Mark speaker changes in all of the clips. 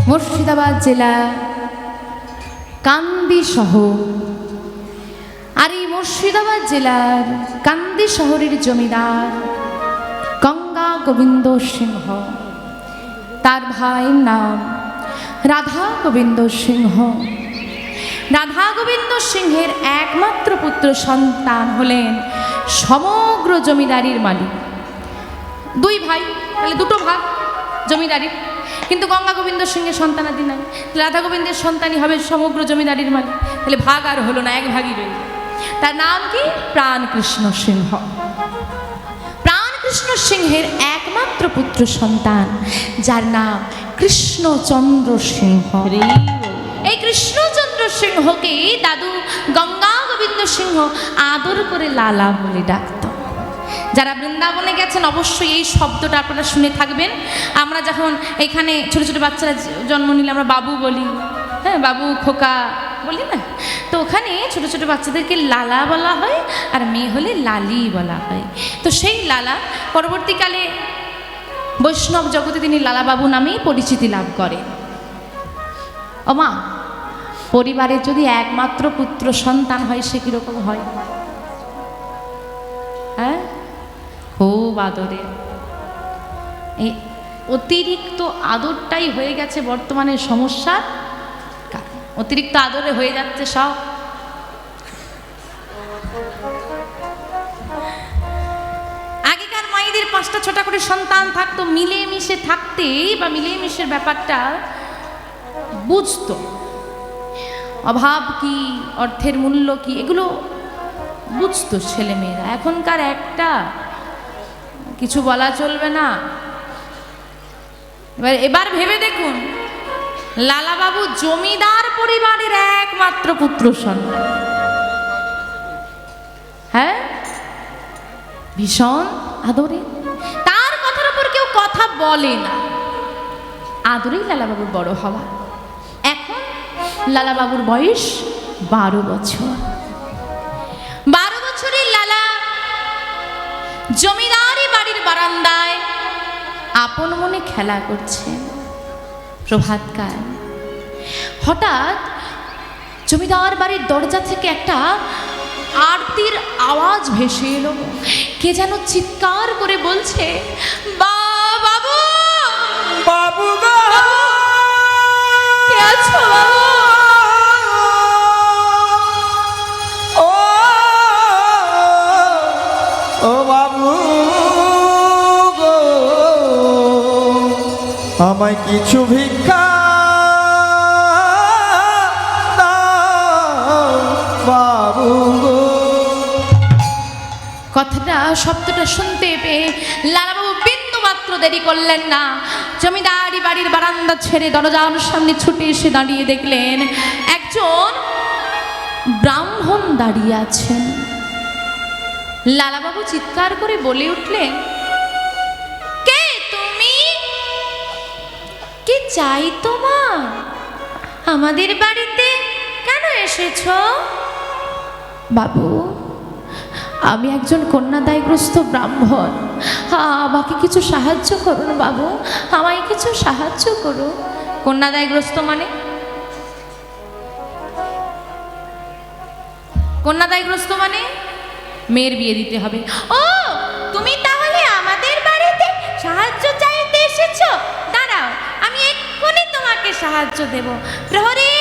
Speaker 1: মুর্শিদাবাদ জেলা কান্দি শহর। আর এই মুর্শিদাবাদ জেলার কান্দি শহরের জমিদার গঙ্গা গোবিন্দ সিংহ, তার ভাইয়ের নাম রাধা গোবিন্দ সিংহ। রাধা গোবিন্দ সিংহের একমাত্র পুত্র সন্তান হলেন সমগ্র জমিদারির মালিক। দুই ভাই, তাহলে দুটো ভাগ জমিদারি, কিন্তু গঙ্গা গোবিন্দ সিংহের সন্তানাদি নাই। রাধা গোবিন্দের সন্তানই হবে সমগ্র জমিদারির মালিক, তাহলে ভাগ আর হলো না, এক ভাগই রইল। তার নাম কি? প্রাণকৃষ্ণ সিংহ। প্রাণকৃষ্ণ সিংহের একমাত্র পুত্র সন্তান, যার নাম কৃষ্ণচন্দ্র সিংহ। এই কৃষ্ণচন্দ্র সিংহকে দাদু গঙ্গা গোবিন্দ সিংহ আদর করে লালা বলে ডাকত। যারা বৃন্দাবনে গেছেন অবশ্যই এই শব্দটা আপনারা শুনে থাকবেন। আমরা যখন এখানে ছোটো ছোটো বাচ্চারা জন্ম নিলে আমরা বাবু বলি, হ্যাঁ, বাবু খোকা বলি না, তো ওখানে ছোটো ছোটো বাচ্চাদেরকে লালা বলা হয়, আর মেয়ে হলে লালি বলা হয়। তো সেই লালা পরবর্তীকালে বৈষ্ণব জগতে তিনি লালাবাবু নামেই পরিচিতি লাভ করেন। ও মা, পরিবারের যদি একমাত্র পুত্র সন্তান হয় সে কীরকম হয়? হ্যাঁ, খুব আদরে। এই অতিরিক্ত আদরটাই হয়ে গেছে বর্তমানে সমস্যার কারণ। অতিরিক্ত আদরে হয়ে যাচ্ছে সব। আগেকার মায়েদের 5টা 6টা করে সন্তান থাকতো, মিলেমিশে থাকতে বা মিলেমিশের ব্যাপারটা বুঝতো। অভাব কি, অর্থের মূল্য কি, এগুলো বুঝতো ছেলেমেয়েরা। এখনকার একটা কিছু বলা চলবে না। এবার ভেবে দেখুন, লালাবাবু জমিদার পরিবারের একমাত্র পুত্র সন্তান, হ্যাঁ, ভীষণ আদরে। তার কথার উপর কেউ কথা বলে না, আদরেই লালাবাবুর বড় হওয়া। এখন লালাবাবুর বয়স 12 বছর। 12 বছরের লালা জমিদারি বাড়ির বারান্দায় আপন মনে খেলা করছেন। প্রভাতকাল হঠাৎ জমিদার বাড়ির দরজা থেকে একটা আরতির আওয়াজ ভেসে এলো। কে যেন চিৎকার করে বলছে, বাবু বাবু গো, কে আছো?
Speaker 2: ও বাবু গো, আমায় কিছু ভিক্ষা দাও বাবু গো।
Speaker 1: কথাটা, শব্দটা শুনতে পেয়ে লালাবাবু বিন্দু মাত্র দেরি করলেন না। জমিদারি বাড়ির বারান্দা ছেড়ে দরজার সামনে ছুটে এসে দাঁড়িয়ে দেখলেন একজন ব্রাহ্মণ দাঁড়িয়ে আছেন। লালাবাবু চিৎকার করে বলে উঠলেন, কে তুমি? কি চাই তোমার? আমাদের বাড়িতে কেন এসেছো? বাবু, আমি একজন কন্যাদায়গ্রস্ত ব্রাহ্মণ, আমাকে কিছু সাহায্য করুন বাবু, আমায় কিছু সাহায্য করুন। কন্যাদায়গ্রস্ত মানে? কন্যাদায়গ্রস্ত মানে মেয়ের বিয়ে দিতে হবে। ও, তুমি তাহলে আমাদের বাড়িতে সাহায্য চাইতে এসেছো? দাঁড়াও, আমি এক্ষুনি তোমাকে সাহায্য দেব। প্রহরী,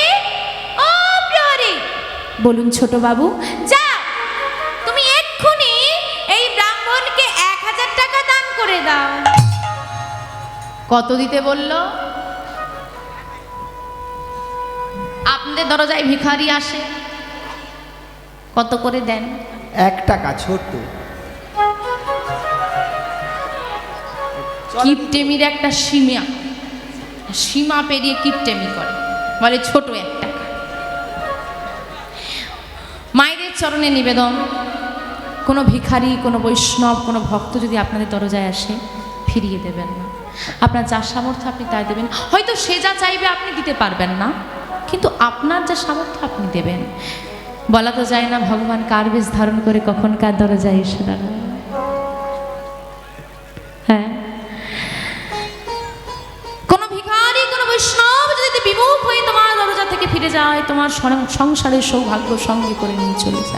Speaker 1: ও প্রহরী, বলুন ছোট বাবু, যা তুমি এক্ষুনি এই ব্রাহ্মণকে 1000 টাকা দান করে দাও। কত দিতে বলল? আপনাদের দরজায় ভিখারি আসে, কত করে দেন?
Speaker 2: 1 টাকা, ছোট।
Speaker 1: কিপটেমির একটা সীমা পেরিয়ে কিপটেমি করে, বলে ছোট 1 টাকা। মায়েদের চরণে নিবেদন, কোনো ভিখারি, কোনো বৈষ্ণব, কোনো ভক্ত যদি আপনাদের দরজায় আসে, ফিরিয়ে দেবেন না। আপনার যা সামর্থ্য আপনি তাই দেবেন। হয়তো সে যা চাইবে আপনি দিতে পারবেন না, কিন্তু আপনার যা সামর্থ্য আপনি দেবেন। বলা তো যায় না ভগবান কার বেশ ধারণ করে কখন কার দরজায় এসে দাঁড়ায়। হ্যাঁ, কোনো ভিখারি, কোনো বৈষ্ণব ফিরে যায়, তোমার সংসারের সৌভাগ্য সঙ্গে করে নিয়ে চলে যায়।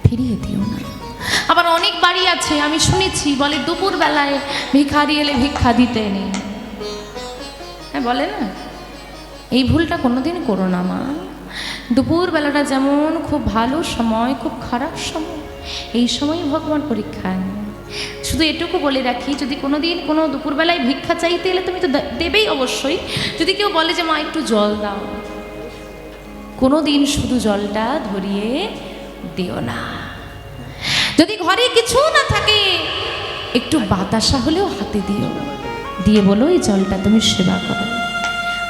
Speaker 1: ফিরিয়ে দিও না। আবার অনেক বাড়ি আছে আমি শুনেছি, বলে দুপুর বেলায় ভিখারি এলে ভিক্ষা দিতে নেই। হ্যাঁ বলে না, এই ভুলটা কোনোদিন করো না মা। দুপুর বেলাটা যেমন খুব ভালো সময়, খুব খারাপ সময়, এই সময় ভগবান পরীক্ষা নেয়। শুধু এটুকু বলে রাখি, যদি কোনো দিন কোনো দুপুরবেলায় ভিক্ষা চাইতে এলে তুমি তো দেবেই অবশ্যই। যদি কেউ বলে যে মা একটু জল দাও, কোনো দিন শুধু জলটা ধরিয়ে দিও না। যদি ঘরে কিছু না থাকে, একটু বাতাসা হলেও হাতে দিও, দিয়ে বলো এই জলটা তুমি সেবা করো।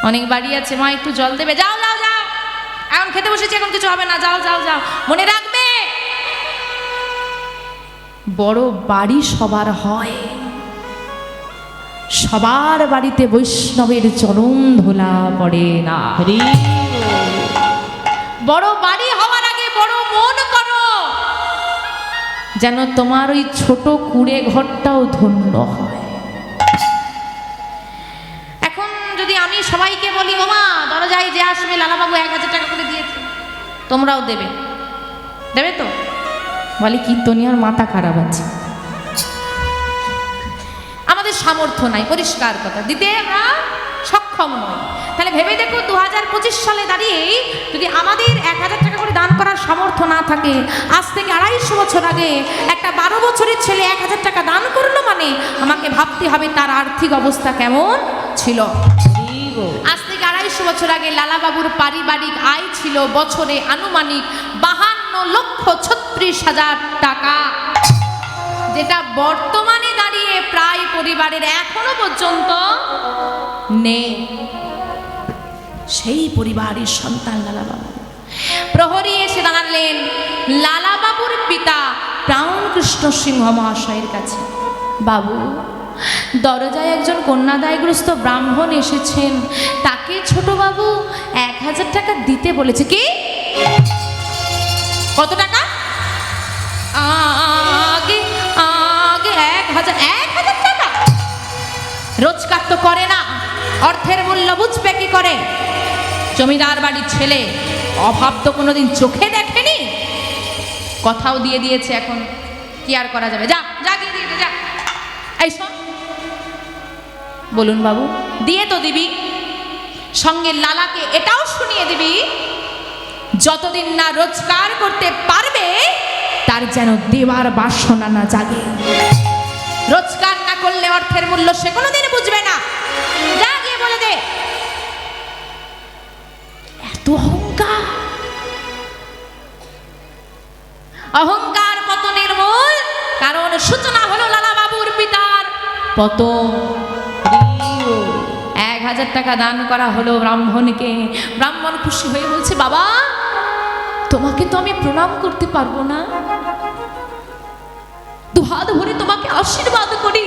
Speaker 1: অনেক বাড়ি আছে, মা একটু জল দেবে, যাও যাও যাও, এখন খেতে বসেছি, এখন কিছু হবে না, যাও যাও যাও। মনে রাখবে, বড় বাড়ি সবার হয়, সবার বাড়িতে বৈষ্ণবের চরণ ধোলা পড়ে না। বড় বাড়ি হওয়ার আগে বড় মন করো, যেন তোমার ওই ছোট কুড়ে ঘরটাও ধন্য হয়। এখন যদি আমি সবাইকে বলি, ওমা দরজায় যে আসবে লালাবাবু 1000 টাকা করে দিয়েছে, তোমরাও দেবে, দেবে তো? বলে কীর্তনিয়ার মাথা খারাপ আছে, আমাদের সামর্থ্য নাই, পরিষ্কার কথা, দিতে আমরা সক্ষম নয়। তাহলে ভেবে দেখো 2025 সালে দাঁড়িয়ে যদি আমাদের 1000 টাকা করে দান করার সামর্থ্য না থাকে, আজ থেকে 250 বছর আগে একটা 12 বছরের ছেলে 1000 টাকা দান করলো, মানে আমাকে ভাবতে হবে তার আর্থিক অবস্থা কেমন ছিল। আজ থেকে 250 বছর আগে লালাবাবুর পারিবারিক আয় ছিল বছরে আনুমানিক 52,36,000 টাকা, যেটা বর্তমানে দাঁড়িয়ে প্রায় পরিবারের এখনো পর্যন্ত নেই। সেই পরিবারের সন্তান লালাবাবু। প্রহরী এসে দাঁড়ালেন লালাবাবুর পিতা প্রাণকৃষ্ণ সিংহ মহাশয়ের কাছে। বাবু, দরজায় একজন কন্যাদায়গ্রস্ত ব্রাহ্মণ এসেছেন, তাকে ছোট বাবু 1000 টাকা দিতে বলেছে। কি? কত টাকা? আগে আগে 1000 টাকা। রোজগার তো করে না, অর্থের মূল্য বুঝবে কি করে? জমিদার বাড়ির ছেলে, অভাব তো কোনোদিন চোখে দেখেনি, কথাও দিয়ে দিয়েছে, এখন কি আর করা যাবে? যা যা গিয়ে দিয়ে যা। এই শোন, বলুন বাবু, দিয়ে তো দিবি, সঙ্গে লালাকে এটাও শুনিয়ে দিবি, যতদিন না রোজগার করতে পারবে তার যেন দেওয়ার বাসনা না জাগে। রোজগার না করলে অর্থের মূল্য সে কোনোদিন বুঝবে না। যা গিয়ে বলে দে। এত অহংকার, অহংকার পতনের মূল কারণ। সূচনা হলো লালাবাবুর পিতার পতন। 1000 টাকা দান করা হলো ব্রাহ্মণকে। ব্রাহ্মণ খুশি হয়ে বলছে, বাবা তোমাকে তো আমি প্রণাম করতে পারবো না, দুহাত ভরে তোমাকে আশীর্বাদ করি,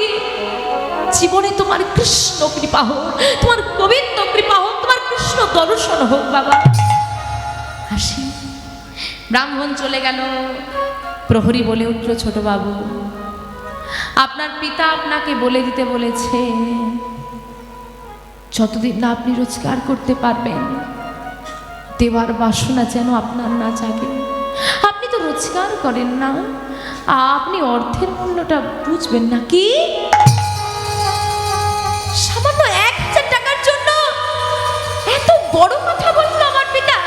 Speaker 1: জীবনে তোমার কৃষ্ণ কৃপা হোক, তোমার গোবিন্দ কৃপা হোক, তোমার কৃষ্ণ দর্শন হোক বাবা। হাসি। ব্রাহ্মণ চলে গেল। প্রহরী বলে উঠল, ছোট বাবু, আপনার পিতা আপনাকে বলে দিতে বলেছে, যতদিন না আপনি রোজগার করতে পারবেন দেওয়ার বাসনা যেন আপনার না জাগে। আপনি তো রোজগার করেন না, আপনি অর্থের মূল্যটা বুঝবেন না। কি? সামান্য 1000 টাকার জন্য এত বড় কথা বললো আমার পিতা?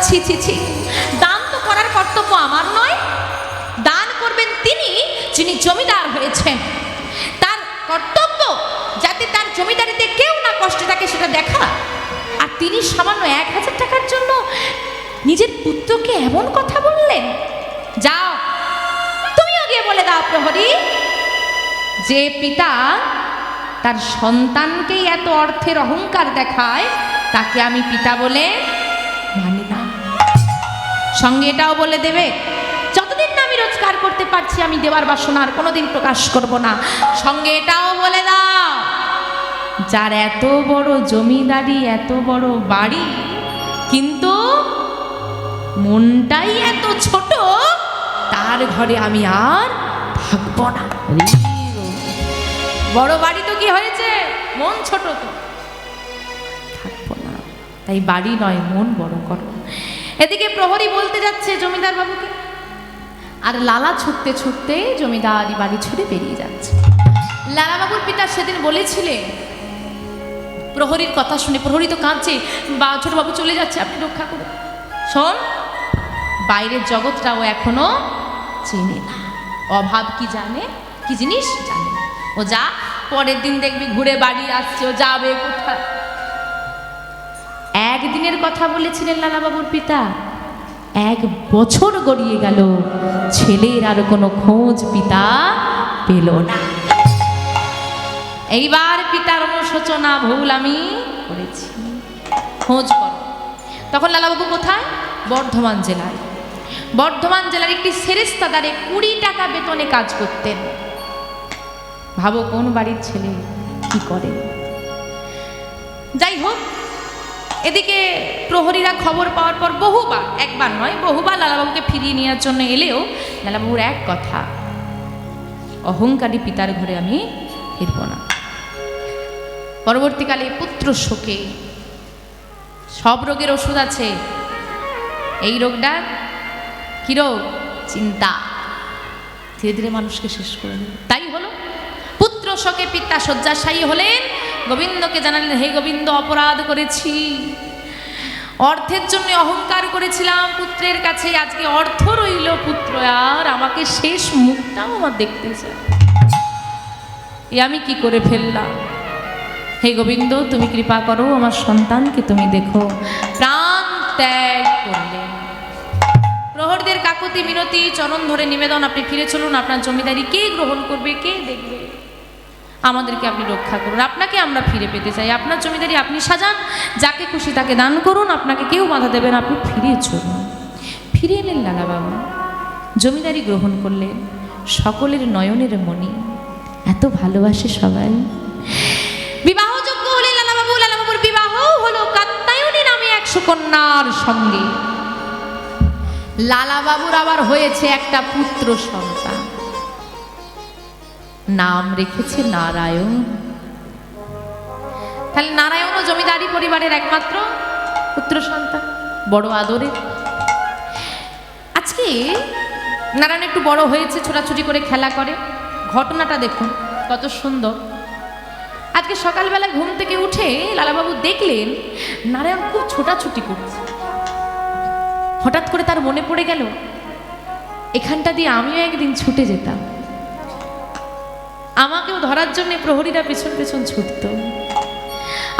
Speaker 1: ছি ছি ছি। দান তো করার কর্তব্য আমার নয়, দান করবেন তিনি যিনি জমিদার হয়েছেন। তার কর্তব্য যাতে তার জমিদারিতে কেউ না কষ্টে থাকে সেটা দেখা। আর তিনি সামান্য 1000 টাকার জন্য নিজের পুত্রকে এমন কথা বললেন। যাও তুমিও গিয়ে বলে দাও প্রহরী, যে পিতা তার সন্তানকেই এত অর্থের অহংকার দেখায় তাকে আমি পিতা বলে মানি না। সঙ্গে এটাও বলে দেবে, যতদিন না আমি রোজগার করতে পারছি আমি দেওয়ার বাসনা আর কোনোদিন প্রকাশ করব না। সঙ্গে এটাও বলে দাও, যার এত বড় জমিদারি, এত বড় বাড়ি, কিন্তু মনটাই এত ছোট, তার ঘরে আমি আর থাকবো না। বড় বাড়ি তো কি হয়েছে, মন ছোট তো, থাকবো না। তাই বাড়ি নয় মন বড় করো। এদিকে প্রহরী বলতে যাচ্ছে জমিদার বাবুকে, আর লালা ছুটতে ছুটতে জমিদারি বাড়ি ছুটে বেরিয়ে যাচ্ছে। লালা বাবুর পিতা সেদিন বলেছিলেন, প্রহরীর কথা শুনে, প্রহরী তো কাঁদছে, বা ছোট বাবু চলে যাচ্ছে, আপনি রক্ষা করুন। শোন, বাইরের জগৎটাও এখনো চেনে না, অভাব কি জানে, কি জিনিস জানে না। ও যা, পরের দিন দেখবি ঘুরে বাড়ি আসছে, ও যাবে কোথায়। একদিনের কথা বলেছিলেন লালা বাবুর পিতা, 1 বছর গড়িয়ে গেল, ছেলের আর কোনো খোঁজ পিতা পেল না। এইবার পিতার অনুশোচনা, ভুল আমি করেছি, খোঁজ করো। তখন লালাবাবু কোথায়? বর্ধমান জেলায়। বর্ধমান জেলার একটি সেরেস্তাদারে 20 টাকা বেতনে কাজ করতেন। ভাবো কোন বাড়ির ছেলে কি করে। যাই হোক, এদিকে প্রহরীরা খবর পাওয়ার পর বহুবার, একবার নয় বহুবার লালাবাবুকে ফিরিয়ে নেওয়ার জন্য এলেও লালাবাবুর এক কথা, অহংকারী পিতার ঘরে আমি ফিরব না। পরবর্তীকালে পুত্র শোকে, সব রোগের ওষুধ আছে, এই রোগটা কি রোগ? চিন্তা, ধীরে ধীরে মানুষকে শেষ করে দেবে। তাই হলো, পুত্র শোকে পিতা শয্যাশায়ী হলেন, গোবিন্দকে জানালেন, হে গোবিন্দ, অপরাধ করেছি, অর্থের জন্য অহংকার করেছিলাম পুত্রের কাছে, আজকে অর্থ রইল, পুত্র আর আমাকে শেষ মুখটাও আমার দেখতে চায়, এ আমি কি করে ফেললাম। হে গোবিন্দ, তুমি কৃপা করো, আমার সন্তানকে তুমি দেখো। প্রাণ ত্যাগ করলেন। প্রহরীদের কাকুতি মিনতি, চরণ ধরে নিবেদন, আপনি ফিরে চলুন, আপনার জমিদারি কে গ্রহণ করবে, কে দেখবে, আমাদেরকে আপনি রক্ষা করুন, আপনাকে আমরা ফিরে পেতে চাই, আপনার জমিদারি আপনি সাজান, যাকে খুশি তাকে দান করুন, আপনাকে কেউ বাধা দেবেন, আপনি ফিরে চলুন। ফিরে এলেন লালাবাবু, জমিদারি গ্রহণ করলেন, সকলের নয়নের মণি, এত ভালোবাসে সবাই। বিবাহযোগ্য হলেন লালাবাবু, লালাবাবুর বিবাহ হলো কাত্যায়নী নামে এক সুকন্যার সঙ্গে। লালাবাবুর আবার হয়েছে একটা পুত্র সন্তান, নাম রেখেছে নারায়ণ। তাহলে নারায়ণও জমিদারি পরিবারের একমাত্র পুত্র সন্তান, বড় আদরের। আজকে নারায়ণ একটু বড় হয়েছে, ছোটাছুটি করে খেলা করে, ঘটনাটা দেখুন কত সুন্দর। আজকে সকালবেলা ঘুম থেকে উঠে লালাবাবু দেখলেন নারায়ণ খুব ছোটাছুটি করছে। হঠাৎ করে তার মনে পড়ে গেল, এখানটা দিয়ে আমিও একদিন ছুটে যেতাম, আমাকেও ধরার জন্য প্রহরীরা পেছন পেছন ছুটত।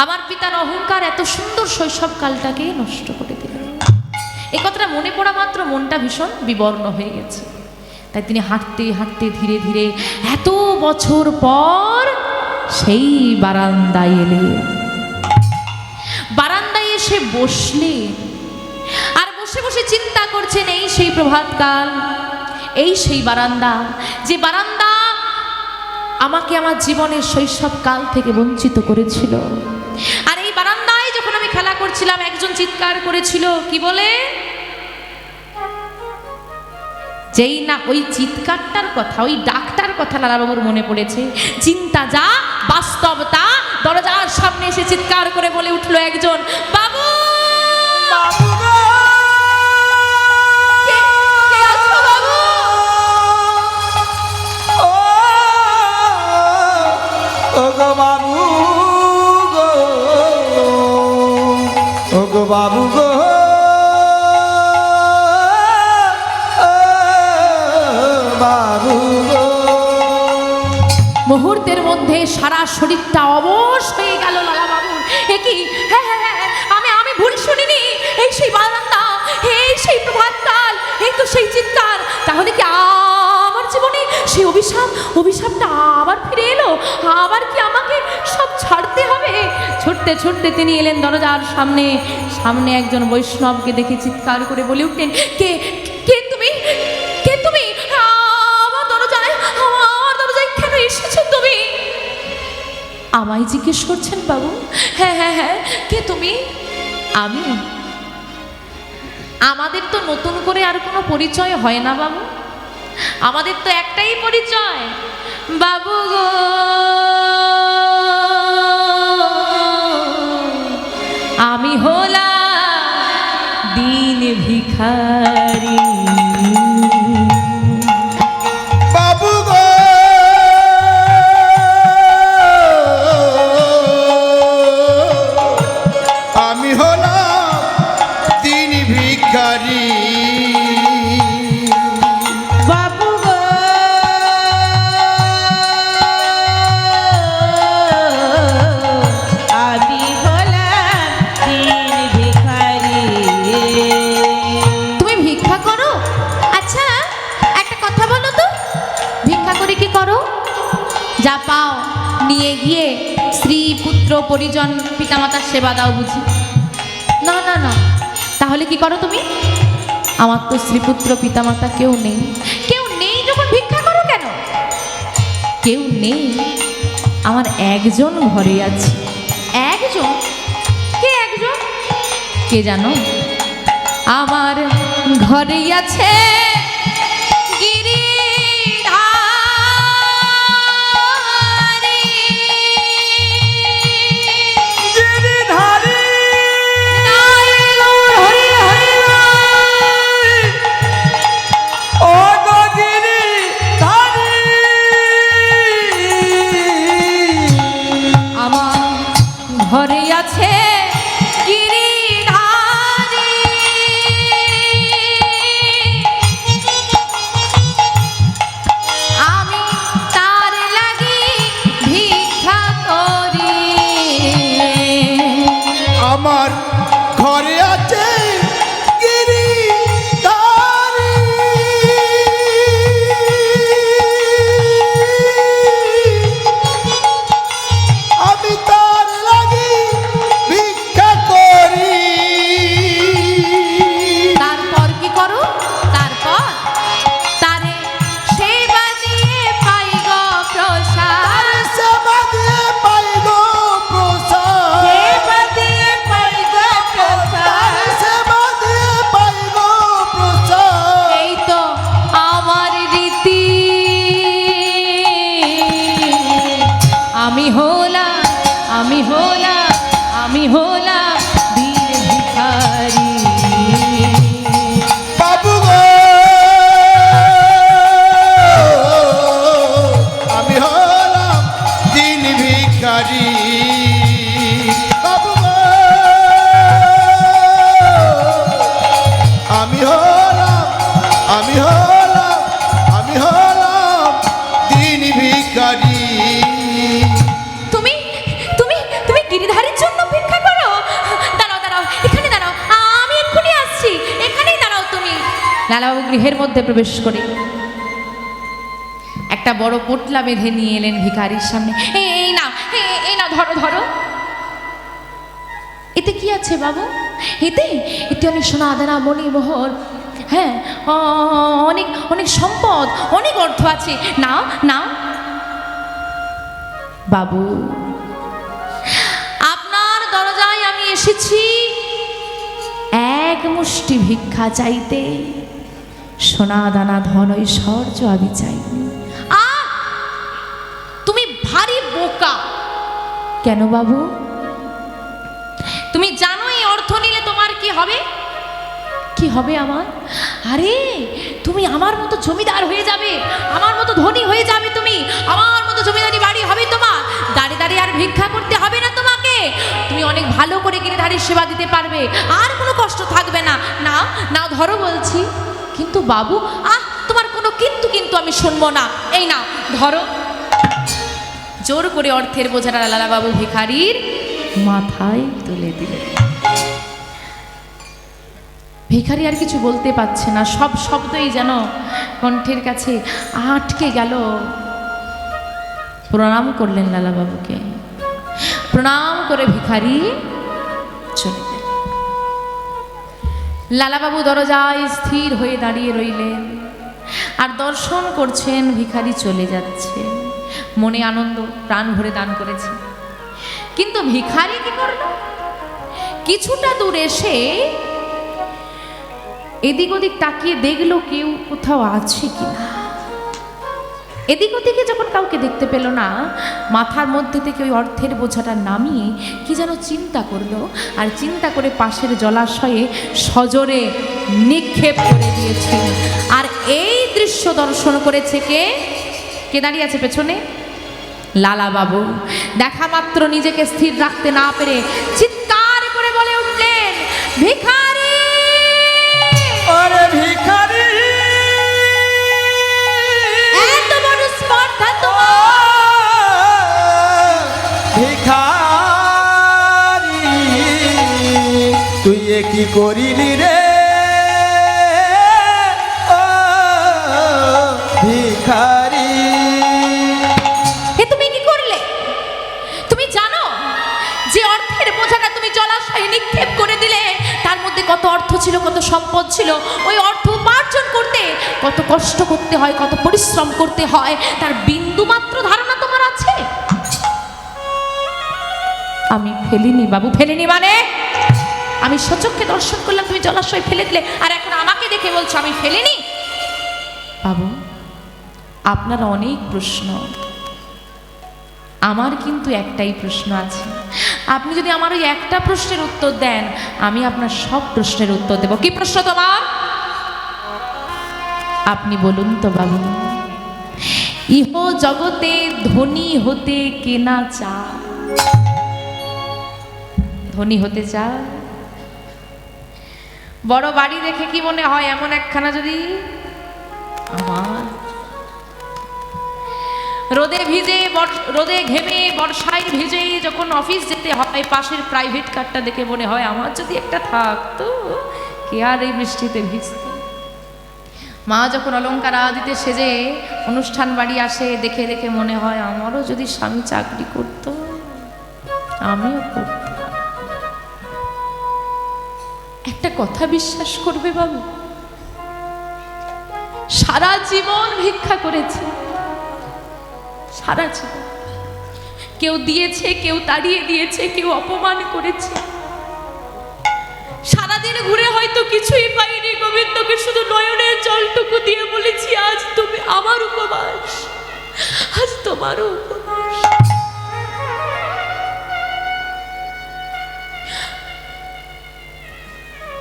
Speaker 1: আমার পিতার অহংকার এত সুন্দর শৈশবকালটাকে নষ্ট করে দিল। এই কথাটা মনে পড়া মাত্র মনটা ভীষণ বিবর্ণ হয়ে গেছে। তাই তিনি হাঁটতে হাঁটতে ধীরে ধীরে এত বছর পর সেই বারান্দায় এলেন। বারান্দায় এসে বসলেন, আর বসে বসে চিন্তা করছেন, এই সেই প্রভাতকাল, এই সেই বারান্দা, যে বারান্দা আমাকে আমার জীবনের শৈশবকাল থেকে বঞ্চিত করেছিল। আর এই বারান্দায় যখন আমি খেলা করছিলাম, একজন চিৎকার করেছিল, কি বলে? যেই না ওই চিৎকারটার কথা, ওই ডাকটার কথা লালাবাবুর মনে পড়েছে। চিন্তা যা, বাস্তব তা। দরজার সামনে এসে চিৎকার করে বলে উঠল একজন, বাবু, বাবু গো! কে আছো বাবু?
Speaker 2: ও গো বাবু গো, ও গো বাবু গো, বাবু গো।
Speaker 1: মুহূর্তের মধ্যে সারা শরীরটা অবশ হয়ে গেল লালাবাবুর। এ কি? হ্যাঁ হ্যাঁ হ্যাঁ, আমি ভুল শুনিনি, এই সেই বারান্দা, এই সেই প্রভাতকাল, এই তো সেই চিৎকার। তাহলে কি আমার জীবনে সেই অভিশাপটা আবার ফিরে এলো? আবার কি আমাকে সব ছাড়তে হবে? ছুটতে ছুটতে তিনি এলেন দরজার সামনে। সামনে একজন বৈষ্ণবকে দেখে চিৎকার করে বলে উঠলেন, কে কে তুমি? কে তুমি? আমার দরজায় কেন এসেছো তুমি? আমায় জিজ্ঞেস করছেন বাবু? হ্যাঁ হ্যাঁ হ্যাঁ, কে তুমি? আমি। আমাদের তো নতুন করে আর কোনো পরিচয় হয় না বাবু, আমাদের তো একটাই পরিচয়, বাবু গো। আমি আমি হলাম দিন ভিখারি।
Speaker 2: বাবু গো আমি হলাম দিন ভিখারি।
Speaker 3: বাবু গো আমি হলাম দিন ভিখারি।
Speaker 1: তুমি ভিক্ষা করো? আচ্ছা একটা কথা বলো তো, ভিক্ষা করে কি করো? যা পাও নিয়ে গিয়ে স্ত্রী পুত্র পরিজন পিতামাতার সেবা দাও বুঝি? না না না, তাহলে কি করো তুমি? আমার তো স্ত্রী পুত্র পিতামাতা কেউ নেই, কেউ নেই যখন ভিক্ষা করো কেন? কেউ নেই, আমার একজন ঘরে আছে। একজন? কে একজন? কে জানো? আমার ঘরেই আছে গিরিধারী।
Speaker 2: গিরিধারী
Speaker 1: হরি হরি
Speaker 2: ও গো গিরিধারী।
Speaker 1: আমার ঘরেই আছে গিরিধারী। আমি তার লাগি ভিক্ষা করি।
Speaker 2: আমার ঘরে আছে গিরিধারী। আমি তার লাগি ভিক্ষা করি।
Speaker 1: তারপর কি করো? তারপর তারে সেবা দিয়ে পাই গো প্রসাদ।
Speaker 2: সেবা দিয়ে পাই গো প্রসাদ।
Speaker 3: সেবা দিয়ে পাই গো প্রসাদ।
Speaker 2: সেবা দিয়ে পাই গো প্রসাদ।
Speaker 1: এই তো আমার রীতি। আমি হলাম আমি হলাম আমি হলাম দিন ভিখারি।
Speaker 2: বাবু গো আমি হলাম দিন ভিখারি। বাবু গো আমি হলাম দিন ভিখারি।
Speaker 1: তুমি তুমি তুমি গিরিধারীর জন্য ভিক্ষা করো? দাঁড়াও দাঁড়াও, এখানে দাঁড়াও, আমি এক্ষুনি আসছি। এখানেই দাঁড়াও তুমি। লালাবাবু গৃহের মধ্যে প্রবেশ করে একটা বড় পোটলা বেঁধে নিয়ে এলেন ভিখারির সামনে। এই না, এই না, ধরো ধরো। এতে কি আছে বাবু? এতে এতে অনেক সোনা দানা মণিমোহর, হ্যাঁ, অনেক অনেক সম্পদ, অনেক অর্থ আছে। নাও নাও। বাবু, আপনার দরজায় আমি এসেছি এক মুষ্টি ভিক্ষা চাইতে। সোনা দানা ধন ঐশ্বর্য আমি চাইনি। তুমি ভারী বোকা। কেন বাবু? তুমি জানো এই অর্থ নিলে তোমার কি হবে? কি হবে আমার? আরে তুমি আমার মতো জমিদার হয়ে যাবে, আমার মতো ধনী হয়ে যাবে। তুমি আমার মতো জমিদারি বাড়ি হবে তোমার। দাঁড়িয়ে দাঁড়িয়ে আর ভিক্ষা করতে হবে না তোমাকে। তুমি অনেক ভালো করে গিরিধারীর সেবা দিতে পারবে, আর কোনো কষ্ট থাকবে না। না না, ধরো বলছি। কিন্তু বাবু, তোমার কোনো কিন্তু কিন্তু আমি শুনবো না। এই না, ধরো। জোর করে অর্থের বোঝাটা লালাবাবু ভিখারির মাথায় তুলে দিলেন। ভিখারি আর কিছু বলতে পারছে না, সব শব্দই যেন কণ্ঠের কাছে আটকে গেল। প্রণাম করলেন লালাবাবুকে। প্রণাম করে ভিখারি চলে গেল। লালাবাবু দরজায় স্থির হয়ে দাঁড়িয়ে রইলেন আর দর্শন করছেন ভিখারি চলে যাচ্ছে। মনে আনন্দ, প্রাণ ভরে দান করেছে। কিন্তু ভিখারি কি করল? কিছুটা দূর এসে এদিক ওদিক তাকিয়ে দেখলো কেউ কোথাও আছে কিনা। এদিক ওদিকে যখন কাউকে দেখতে পেল না, মাথার মধ্যে থেকে ওই অর্থের বোঝাটা নামিয়ে কি যেন চিন্তা করলো, আর চিন্তা করে পাশের জলাশয়ে সজোরে নিক্ষেপ করে দিয়েছে। আর এই দৃশ্য দর্শন করেছে কে? কে দাঁড়িয়ে আছে পেছনে? লালা বাবু। দেখা মাত্র নিজেকে স্থির রাখতে না পেরে চিৎকার করে বলে উঠলেন, ভিখারি!
Speaker 2: ওরে ভিখারি,
Speaker 1: এত বড় স্পর্ধা তোমার!
Speaker 2: ভিখারি, তুই এ কি করিলি রে? ও ভিখারি,
Speaker 1: এ তুমি কি করলে? তুমি জানো যে অর্থের বোঝাটা তুমি জলাশয়ে নিক্ষেপ করে দিলে, তার মধ্যে কত অর্থ ছিল, কত সম্পদ ছিল। ওই অর্থ উপার্জন করতে কত কষ্ট করতে হয়, কত পরিশ্রম করতে হয়, তার বিন্দু মাত্র ধারণা তোমার আছে? আমি ফেলিনি বাবু, ফেলিনি মানে আমি সচক্ষে দর্শন করলাম তুমি জলাশয়ে ফেলে দিলে, আর এখন আমাকে দেখে বলছো আমি ফেলিনি? বাবু, আপনার অনেক প্রশ্ন, আমার কিন্তু একটাই প্রশ্ন আছে। আপনি যদি আমার ওই একটা প্রশ্নের উত্তর দেন, আমি আপনার সব প্রশ্নের উত্তর দেব। কি প্রশ্ন তোমার? আপনি বলুন তো বাবু, ইহ জগতে ধনী হতে কেনা চায়? ধনী হতে চায়? বড় বাড়ি দেখে কি মনে হয় এমন একখানা যদি আমার, রোদে ভিজে রোদে ঘেমে বর্ষায় ভিজে যখন অফিস যেতে হয়, পাশের প্রাইভেট কারটা দেখে মনে হয় আমার যদি একটা থাকতো, কে আর এই বৃষ্টিতে ভিজত। মা যখন অলংকার আদিতে সেজে অনুষ্ঠান বাড়ি আসে, দেখে দেখে মনে হয় আমারও যদি স্বামী চাকরি করত, আমিও করতাম। একটা কথা বিশ্বাস করবে বাবু, সারা জীবন ভিক্ষা করেছে, সারা জীবন। কেউ দিয়েছে, কেউ তাড়িয়ে দিয়েছে, কেউ অপমান করেছে। সারাদিন ঘুরে হয়তো কিছুই পাইনি, গোবিন্দকে শুধু নয়নের জলটুকু দিয়ে বলেছি, আজ তুমি আমার উপবাস, আজ তোমারও উপবাস।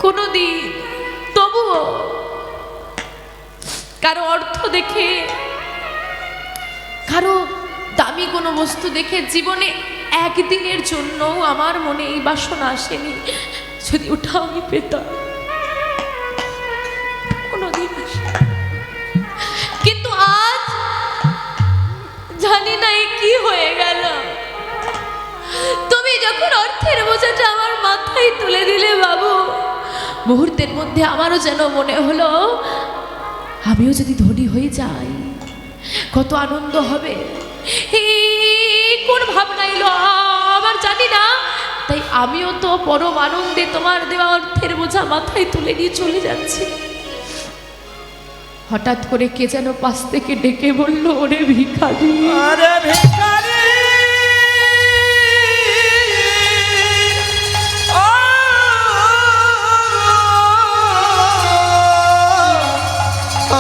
Speaker 1: কোনদিন তবুও কারো অর্থ দেখে, কারো দামি কোনো বস্তু দেখে জীবনে একদিনের জন্য আমার মনে এই বাসনা আসেনি যদি ওটা আমি পেতাম, কোনোদিন আসেনি। কিন্তু আজ জানি না কি হয়ে গেল, তুমি যখন অর্থের বোঝাটা আমার মাথায় তুলে দিলে বাবু, মুহূর্তের মধ্যে আমারও যেন মনে হলো আমিও যদি ধনী হয়ে যাই কত আনন্দ হবে। কোন ভাবনা এলো আবার জানি না, তাই আমিও তো পরম আনন্দে তোমার দেওয়া অর্থের বোঝা মাথায় তুলে নিয়ে চলে যাচ্ছি। হঠাৎ করে কে যেন পাশ থেকে ডেকে বলল, ওরে ভিখারি!
Speaker 2: আরে ভিখারি,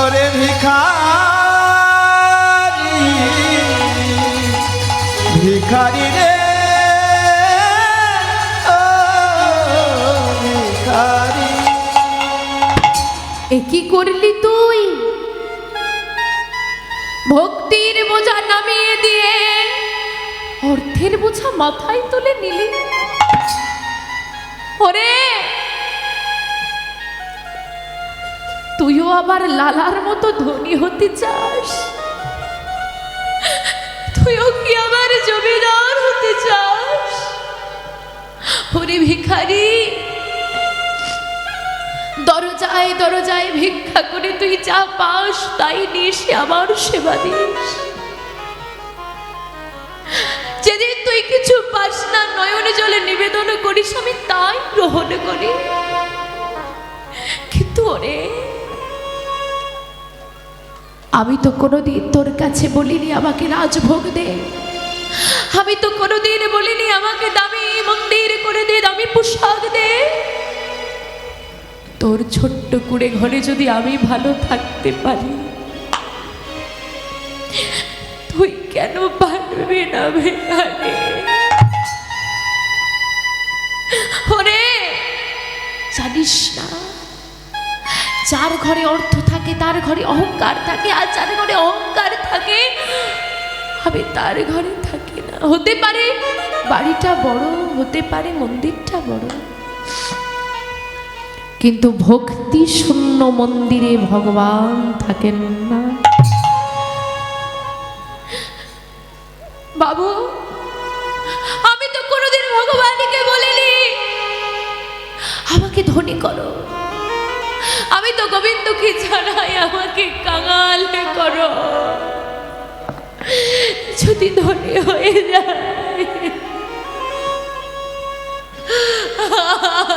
Speaker 2: ওরে ভিখারি, ভিখারি রে, ও ভিখারি।
Speaker 1: এ কি করলি তুই? ভক্তির বোঝা নামিয়ে দিয়ে অর্থের বোঝা মাথায় তুলে নিলি? ওরে, তুইও আবার লালার মতো ধনী হতে চাস? তুইও কি আবার জমিদার হতে চাস? ওরে ভিখারি, দরজায় দরজায় ভিক্ষা করে তুই যা পাস তাই নিস, আমার সেবা দিস। যেদিন তুই কিছু পাস না, নয়নে জলে নিবেদন করিস, আমি তাই গ্রহণ করি। কিন্তু ওরে, আমি তো কোনোদিন তোর কাছে বলিনি আমাকে রাজভোগ দে, আমি তো কোনোদিন বলিনি আমাকে দামি মন্দির করে দে, দামি পোশাক দে। তোর ছোট্ট কুড়ে ঘরে যদি আমি ভালো থাকতে পারি, তুই কেন পারবি না ভিখারি? ওরে জানিস না, যার ঘরে অর্থ থাকে তার ঘরে অহংকার থাকে, আর যার ঘরে অহংকার থাকে আমি তার ঘরে থাকি না। হতে পারে বাড়িটা বড়, হতে পারে মন্দিরটা বড়, কিন্তু ভক্তি শূন্য মন্দিরে ভগবান থাকেন না। বাবু, আমি তো কোনোদিন ভগবানকে বলিনি আমাকে ধনী করো, আমি তো গোবিন্দকে জানাই আমাকে কাঙাল করো। যদি ধনী হয়ে যায়,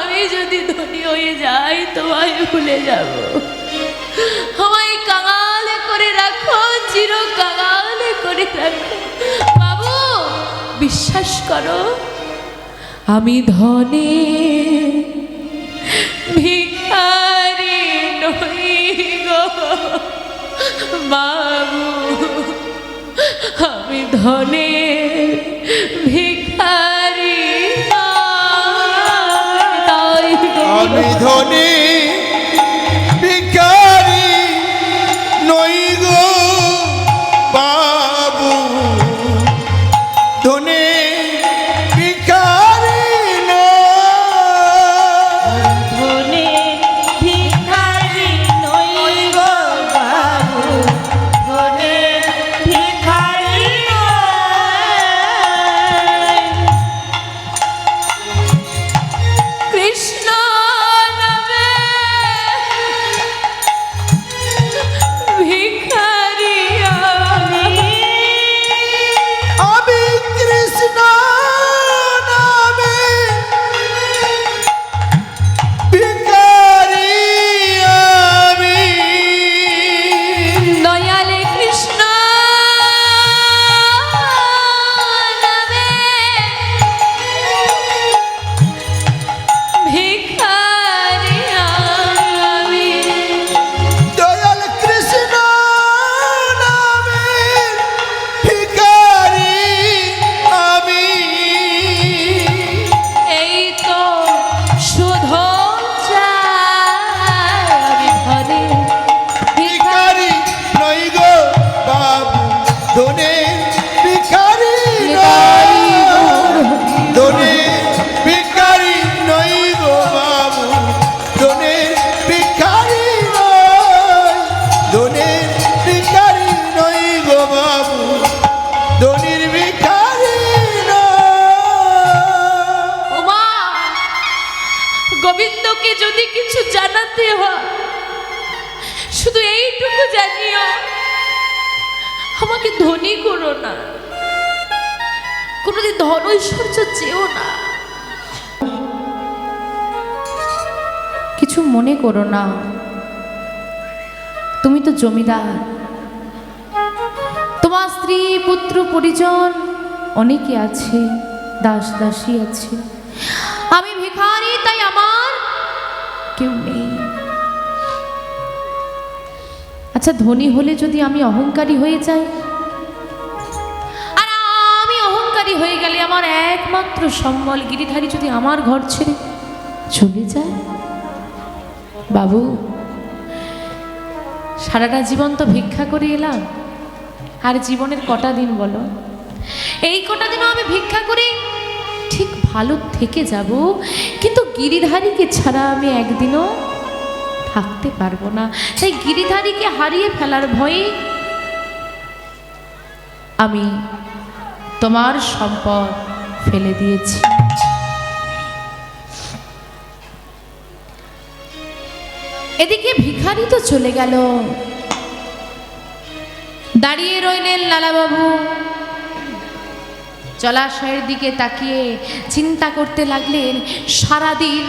Speaker 1: আমি যদি ধনী হয়ে যাই তোমায় ভুলে যাব। আমায় কাঙাল করে রাখো, চির কাঙাল করে রাখো। বাবু বিশ্বাস করো, আমি ধনী ভিখারি নই গো বাবু, আমি ধনী ভিখারি নই।
Speaker 2: আমি ধনী ভিখারি নই গো বাবু, ধনী ভিখারি নই।
Speaker 3: ধনে ভিখারি নই গো বাবু, ধনে ভিখারি নই।
Speaker 1: কৃষ্ণ নামে ভিখারি আমি,
Speaker 2: আমি কৃষ্ণ নামে ভিখারি আমি।
Speaker 1: দয়ালে কৃষ্ণ নামে ভিখারি আমি।
Speaker 2: দয়াল কৃষ্ণ নামে ভিখারি আমি।
Speaker 1: এই তো শুধু চাই আমি ধনী
Speaker 2: ভিখারি নই গো বাবু, ধনে ভিখারি
Speaker 1: ভিখারি
Speaker 2: নই। ধনে ভিখারি নই গো বাবু, ধনে ভিখারি নই। ধনে ভিখারি নই গো বাবু, ধনির ভিখারি নই।
Speaker 1: ওমা, গোবিন্দকে যদি কিছু জানাতে হয় শুধু এইটুকু জানিও, আমাকে ধনী করো না, কোনোদিন ধন ঐশ্বর্য চেও না। কিছু মনে করো না, তুমি তো জমিদার, তোমার স্ত্রী পুত্র পরিজন অনেকে আছে, দাস দাসী আছে। আমি ভিখারি, তাই আমার কেউ নেই। আচ্ছা, ধনী হলে যদি আমি অহংকারী হয়ে যাই, আর আমি অহংকারী হয়ে গেলে আমার একমাত্র সম্বল গিরিধারী যদি আমার ঘর ছেড়ে চলে যায়, বাবু সারাটা জীবন তো ভিক্ষা করে এলাম, আর জীবনের কটা দিন বলো? এই কটা দিনও আমি ভিক্ষা করে ঠিক ভালো থেকে যাব, কিন্তু গিরিধারীকে ছাড়া আমি একদিনও থাকতে পারবো না। তাই গিরিধারীকে হারিয়ে ফেলার ভয়ে আমি তোমার সম্পদ ফেলে দিয়েছি। এদিকে ভিখারি তো চলে গেল, দাঁড়িয়ে রইলেন লালাবাবু। জলাশয়ের দিকে তাকিয়ে চিন্তা করতে লাগলেন, সারাদিন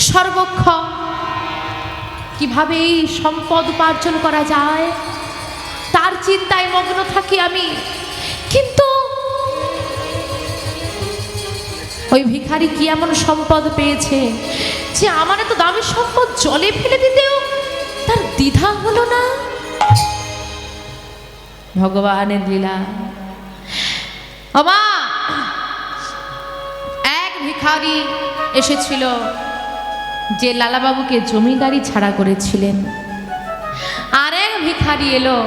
Speaker 1: সর্বক্ষণ কিভাবে এই সম্পদ উপার্জন করা যায় তার চিন্তায় মগ্ন থাকি আমি। কিন্তু ওই ভিখারি কি এমন সম্পদ পেয়েছে যে আমার এত দামি সম্পদ জলে ফেলে দিতেও তার দ্বিধা হলো না। ভগবানের লীলা। বাবা, এক ভিখারি এসেছিল যে লালাবাবুকে জমিদারি ছাড়া করেছিলেন, আর এক ভিখারি এলো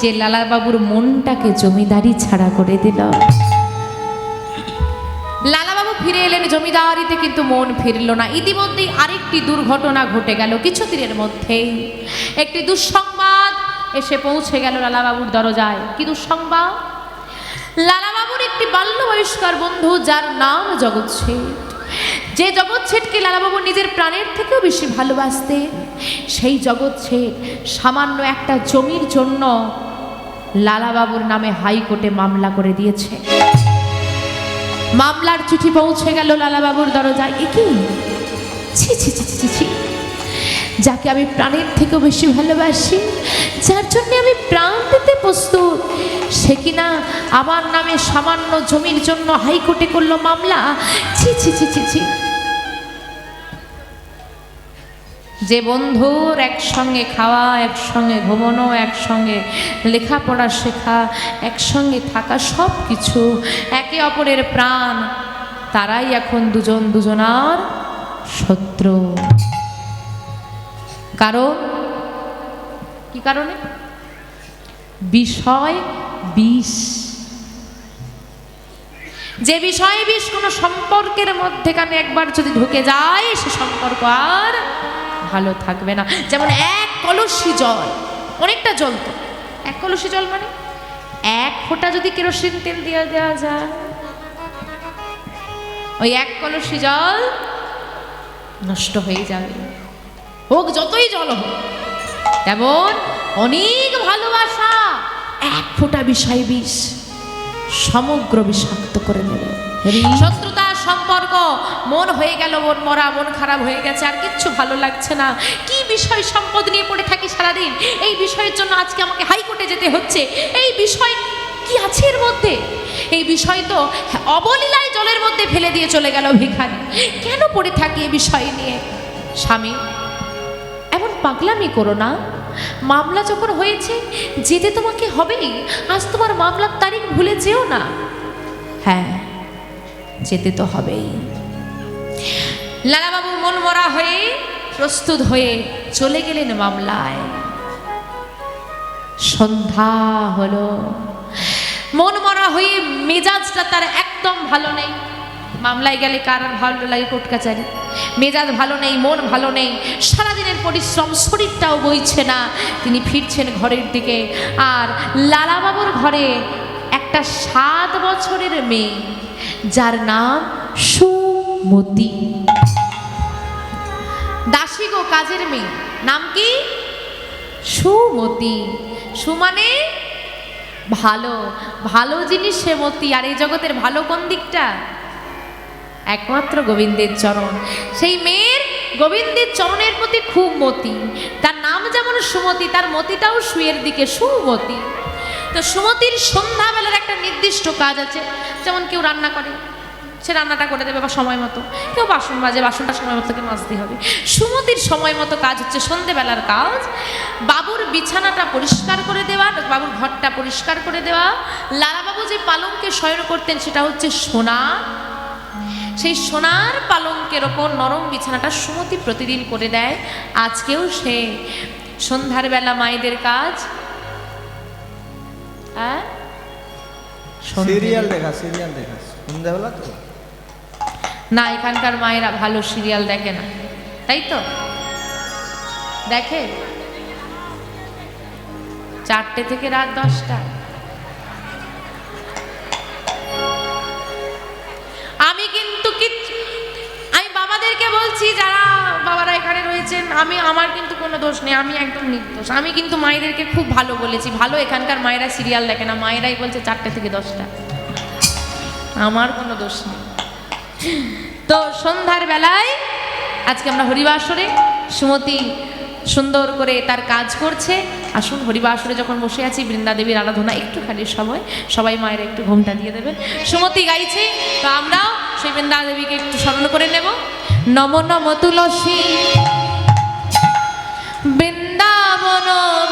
Speaker 1: যে লালাবাবুর মনটাকে জমিদারি ছাড়া করে দিল। লালাবাবু ফিরে এলেন জমিদারিতে, কিন্তু মন ফিরল না। ইতিমধ্যেই আরেকটি দুর্ঘটনা ঘটে গেল। কিছুদিনের মধ্যেই একটি দুঃসংবাদ এসে পৌঁছে গেল লালাবাবুর দরজায়। কি দুঃসংবাদ? লালাবাবুর একটি বাল্যবয়স্কার বন্ধু, যার নাম জগৎ শেঠ, যে জগৎ শেঠকে লালাবাবু নিজের প্রাণের থেকেও বেশি ভালোবাসতেন, সেই জগৎ শেঠ সামান্য একটা জমির জন্য লালাবাবুর নামে হাইকোর্টে মামলা করে দিয়েছে। মামলার চিঠি পৌঁছে গেল লালাবাবুর দরজায়। একই ছি ছি ছি ছি ছি, যাকে আমি প্রাণের থেকেও বেশি ভালোবাসি, যার জন্য আমি প্রাণ দিতে প্রস্তুত, সে কিনা আমার নামে সামান্য জমির জন্য হাইকোর্টে করলো মামলা। ছি ছি ছি ছি ছি। যে বন্ধুর একসঙ্গে খাওয়া, একসঙ্গে ঘুমানো, একসঙ্গে লেখাপড়া শেখা, একসঙ্গে থাকা, সব কিছু, একে অপরের প্রাণ, তারাই এখন দুজন দুজনার শত্রু। কারণ কি কারণে? বিষয় বিষ। যে বিষয় বিষ কোনো সম্পর্কের মধ্যেখানে একবার যদি ঢুকে যায়, সে সম্পর্ক আর ভালো থাকবে না। যেমন এক কলসি জল, অনেকটা জল, তো এক কলসি জল মানে এক ফোঁটা যদি কেরোসিন তেল দিয়ে দেওয়া যায়, ওই এক কলসি জল নষ্ট হয়ে যাবে, হোক যতই জল হোক। তেমন অনেক ভালোবাসা, এক ফোঁটা বিষয় বিষ সমগ্র বিষাক্ত করে নেবে। শত্রুতার সম্পর্ক, মন হয়ে গেল মন মরা, মন খারাপ হয়ে গেছে, আর কিচ্ছু ভালো লাগছে না। কি বিষয় সম্পদ নিয়ে পড়ে থাকি সারাদিন, এই বিষয়ের জন্য আজকে আমাকে হাইকোর্টে যেতে হচ্ছে। এই বিষয় কি আছে এর মধ্যে? এই বিষয় তো অবলীলায় জলের মধ্যে ফেলে দিয়ে চলে গেল ভিখারি। কেন পড়ে থাকি এই বিষয় নিয়ে? স্বামী, এমন পাগলামি করো না। মামলা যখন হয়েছে, যেতে তোমাকে হবেই। আজ তোমার মামলার তারিখ ভুলে যেও না। হ্যাঁ, যেতে তো হবেই। লালাবাবু মন মরা হয়ে প্রস্তুত হয়ে চলে গেলেন মামলায়। সন্ধ্যা হলো, মন মরা হয়ে মেজাজটা তার একদম ভালো নেই। মামলায় গেলে কার ভালো লাগে? কোর্ট কাচারি। মেজাজ ভালো নেই, মন ভালো নেই, সারাদিনের পরিশ্রম, শরীরটাও বইছে না। তিনি ফিরছেন ঘরের দিকে, আর লালাবাবুর ঘরে একটা 7 বছরের মেয়ে, যার নাম সুমতি। দাসী গো, কাজের মেয়ে, নাম কি? সুমতি। সুমানে ভালো, ভালো জিনিস সে মতি। আর এই জগতের ভালো কোন দিকটা? একমাত্র গোবিন্দের চরণ। সেই মেয়ের গোবিন্দের চরণের প্রতি খুব মতি। তার নাম যেমন সুমতি, তার মতিটাও সুয়ের দিকে, সুমতি। তো সুমতির সন্ধ্যাবেলার একটা নির্দিষ্ট কাজ আছে। যেমন কেউ রান্না করে, সে রান্নাটা করে দেবে বা সময় মতো, কেউ বাসন মাজে, বাসনটা সময় মতো মাজতে হবে। সুমতির সময় মতো কাজ হচ্ছে সন্ধ্যেবেলার কাজ, বাবুর বিছানাটা পরিষ্কার করে দেওয়া, বাবুর ঘরটা পরিষ্কার করে দেওয়া। লালাবাবু যে পালঙ্কে শয়ন করতেন সেটা হচ্ছে সোনা। সেই সোনার পালঙ্কের ওপর নরম বিছানাটা সুমতি প্রতিদিন করে দেয়। আজকেও সে সন্ধ্যার বেলা মায়েদের কাজ,
Speaker 2: সিরিয়াল দেখা সন্ধ্যাবেলা তো
Speaker 1: না, এখানকার মায়েরা ভালো সিরিয়াল দেখে না, তাই তো? দেখে 4টে থেকে রাত 10টা। আমি বাবাদেরকে বলছি, যারা বাবারা এখানে রয়েছেন, আমার কিন্তু কোনো দোষ নেই, আমি একদম নির্দোষ। আমি কিন্তু মায়েদেরকে খুব ভালো বলেছি, ভালো। এখানকার মায়েরা সিরিয়াল দেখে না, মায়েরাই বলছে 4টে থেকে 10টা। আমার কোনো দোষ নেই। তো সন্ধ্যার বেলায় আজকে আমরা হরিবাসরে, সুমতি সুন্দর করে তার কাজ করছে। আসুন, হরিবাসরে যখন বসে আছি, বৃন্দাদেবীর আরাধনা একটুখানি সময়, সবাই মায়েরা একটু ঘুমটা দিয়ে দেবেন। সুমতি গাইছে, তো আমরাও সেই বৃন্দাদেবীকে একটু স্মরণ করে নেব। নম নম তুলসী বৃন্দাবনবাসী,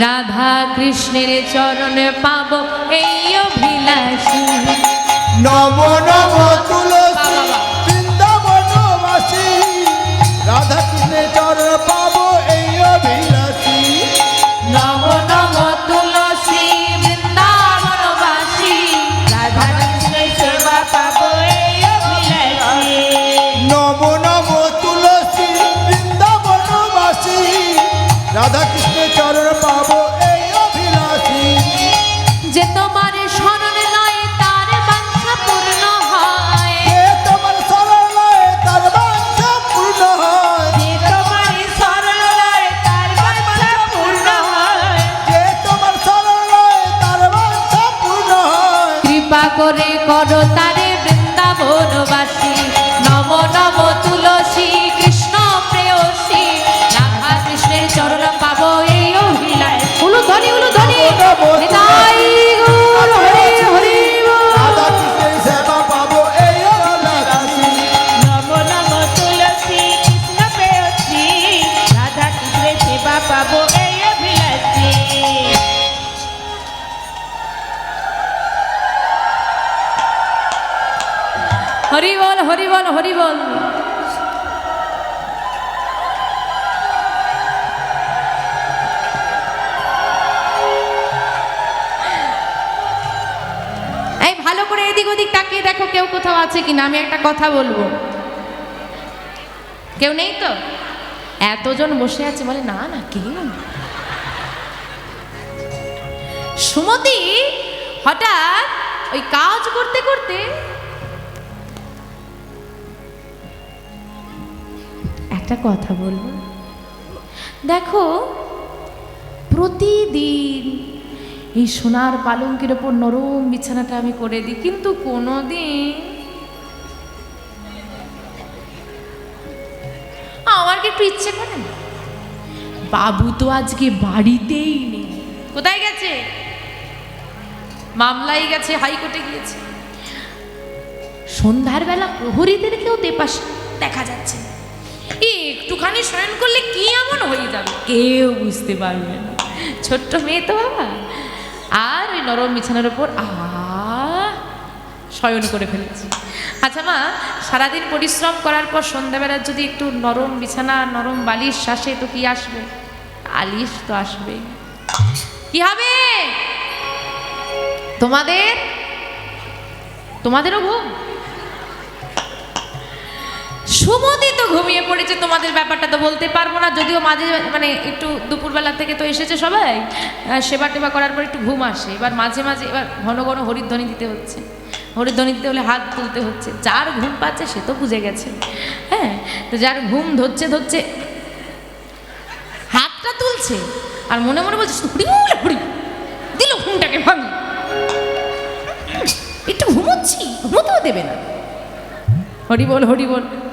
Speaker 1: রাধা কৃষ্ণের চরণে পাব এই অভিলাষী।
Speaker 2: নম নম তুলসী বৃন্দাবনবাসী, রাধা কৃষ্ণের চরণ পাবো এই অভিলাষী।
Speaker 1: নম নম তুলসী বৃন্দাবনবাসী, রাধা কৃষ্ণের সেবা পাবো এই অভিলাষী।
Speaker 2: নম নম তুলসী বৃন্দাবনবাসী, রাধা কৃষ্ণের চরণ পাবো এই অভিলাষী।
Speaker 1: যে তোমার শরণ লয় তার বাঞ্ছা পূর্ণ হয়,
Speaker 2: এ তোমার শরণ লয় তার বাঞ্ছা পূর্ণ হয়।
Speaker 3: যে তোমার শরণ লয় তার বাঞ্ছা পূর্ণ হয়।
Speaker 2: যে তোমার শরণ লয় তার বাঞ্ছা পূর্ণ হয়।
Speaker 1: কৃপা করে করো তারে বৃন্দাবনবাসী। নম নম তুলসী কৃষ্ণ প্রেয়সী, রাধা কৃষ্ণের চরণ পাবো এই অভিলাষী। উলুধ্বনি উলুধ্বনি, নিতাই গৌর হরি হরি বল।
Speaker 2: রাধা কৃষ্ণের সেবা পাবো এই অভিলাষী।
Speaker 3: নম নম তুলসী কৃষ্ণ প্রেয়সী, রাধা কৃষ্ণের সেবা পাবো এই অভিলাষী।
Speaker 1: হরি বল হরি বল হরি বল। এই ভালো করে এদিক ওদিক তাকিয়ে দেখো কেউ কোথাও আছে কিনা, আমি একটা কথা বলবো। কেউ নেই তো? এতজন বসে আছে বলে না না কেউ নেই। সুমতি হঠাৎ ওই কাজ করতে করতে একটা কথা বলবো। দেখো প্রতিদিন এই সোনার পালঙ্কের ওপর নরম বিছানাটা আমি করে দিই, কিন্তু কোনোদিন আমার কি একটু ইচ্ছে করে না? বাবু তো আজকে বাড়িতেই নেই, কোথায় গেছে? মামলায় গেছে, হাইকোর্টে গিয়েছে। সন্ধ্যার বেলা প্রহরীদেরকেও দেপাশে দেখা যাচ্ছে না। একটুখানি শয়ন করলে কি এমন হয়ে যাবে কেউ বুঝতে পারবে না। ছোট্ট মেয়ে তো বাবা, আর ওই নরম বিছানার উপর শয়ন করে ফেলেছি। আচ্ছা মা, সারাদিন পরিশ্রম করার পর সন্ধ্যাবেলা যদি একটু নরম বিছানা, নরম বালিশ শ্বাসে তো কি আসবে? আলিশ তো আসবে। কি হবে তোমাদেরও ঘুম? সুমতি তো ঘুমিয়ে পড়েছে, তোমাদের ব্যাপারটা তো বলতে পারবো না। যদিও মাঝে মানে একটু দুপুরবেলা থেকে তো এসেছে সবাই, সেবা টেবা করার পর একটু ঘুম আসে। এবার মাঝে মাঝে এবার ঘন ঘন হরিধ্বনি দিতে হচ্ছে। হরিধ্বনি দিতে হলে হাত তুলতে হচ্ছে। যার ঘুম পাচ্ছে সে তো বুঝে গেছে, হ্যাঁ। তো যার ঘুম ধরছে হাতটা তুলছে আর মনে মনে বলছে হরি দিল ঘুমটাকে ভাঙি, একটু ঘুমোতেও দেবে না। হরি বল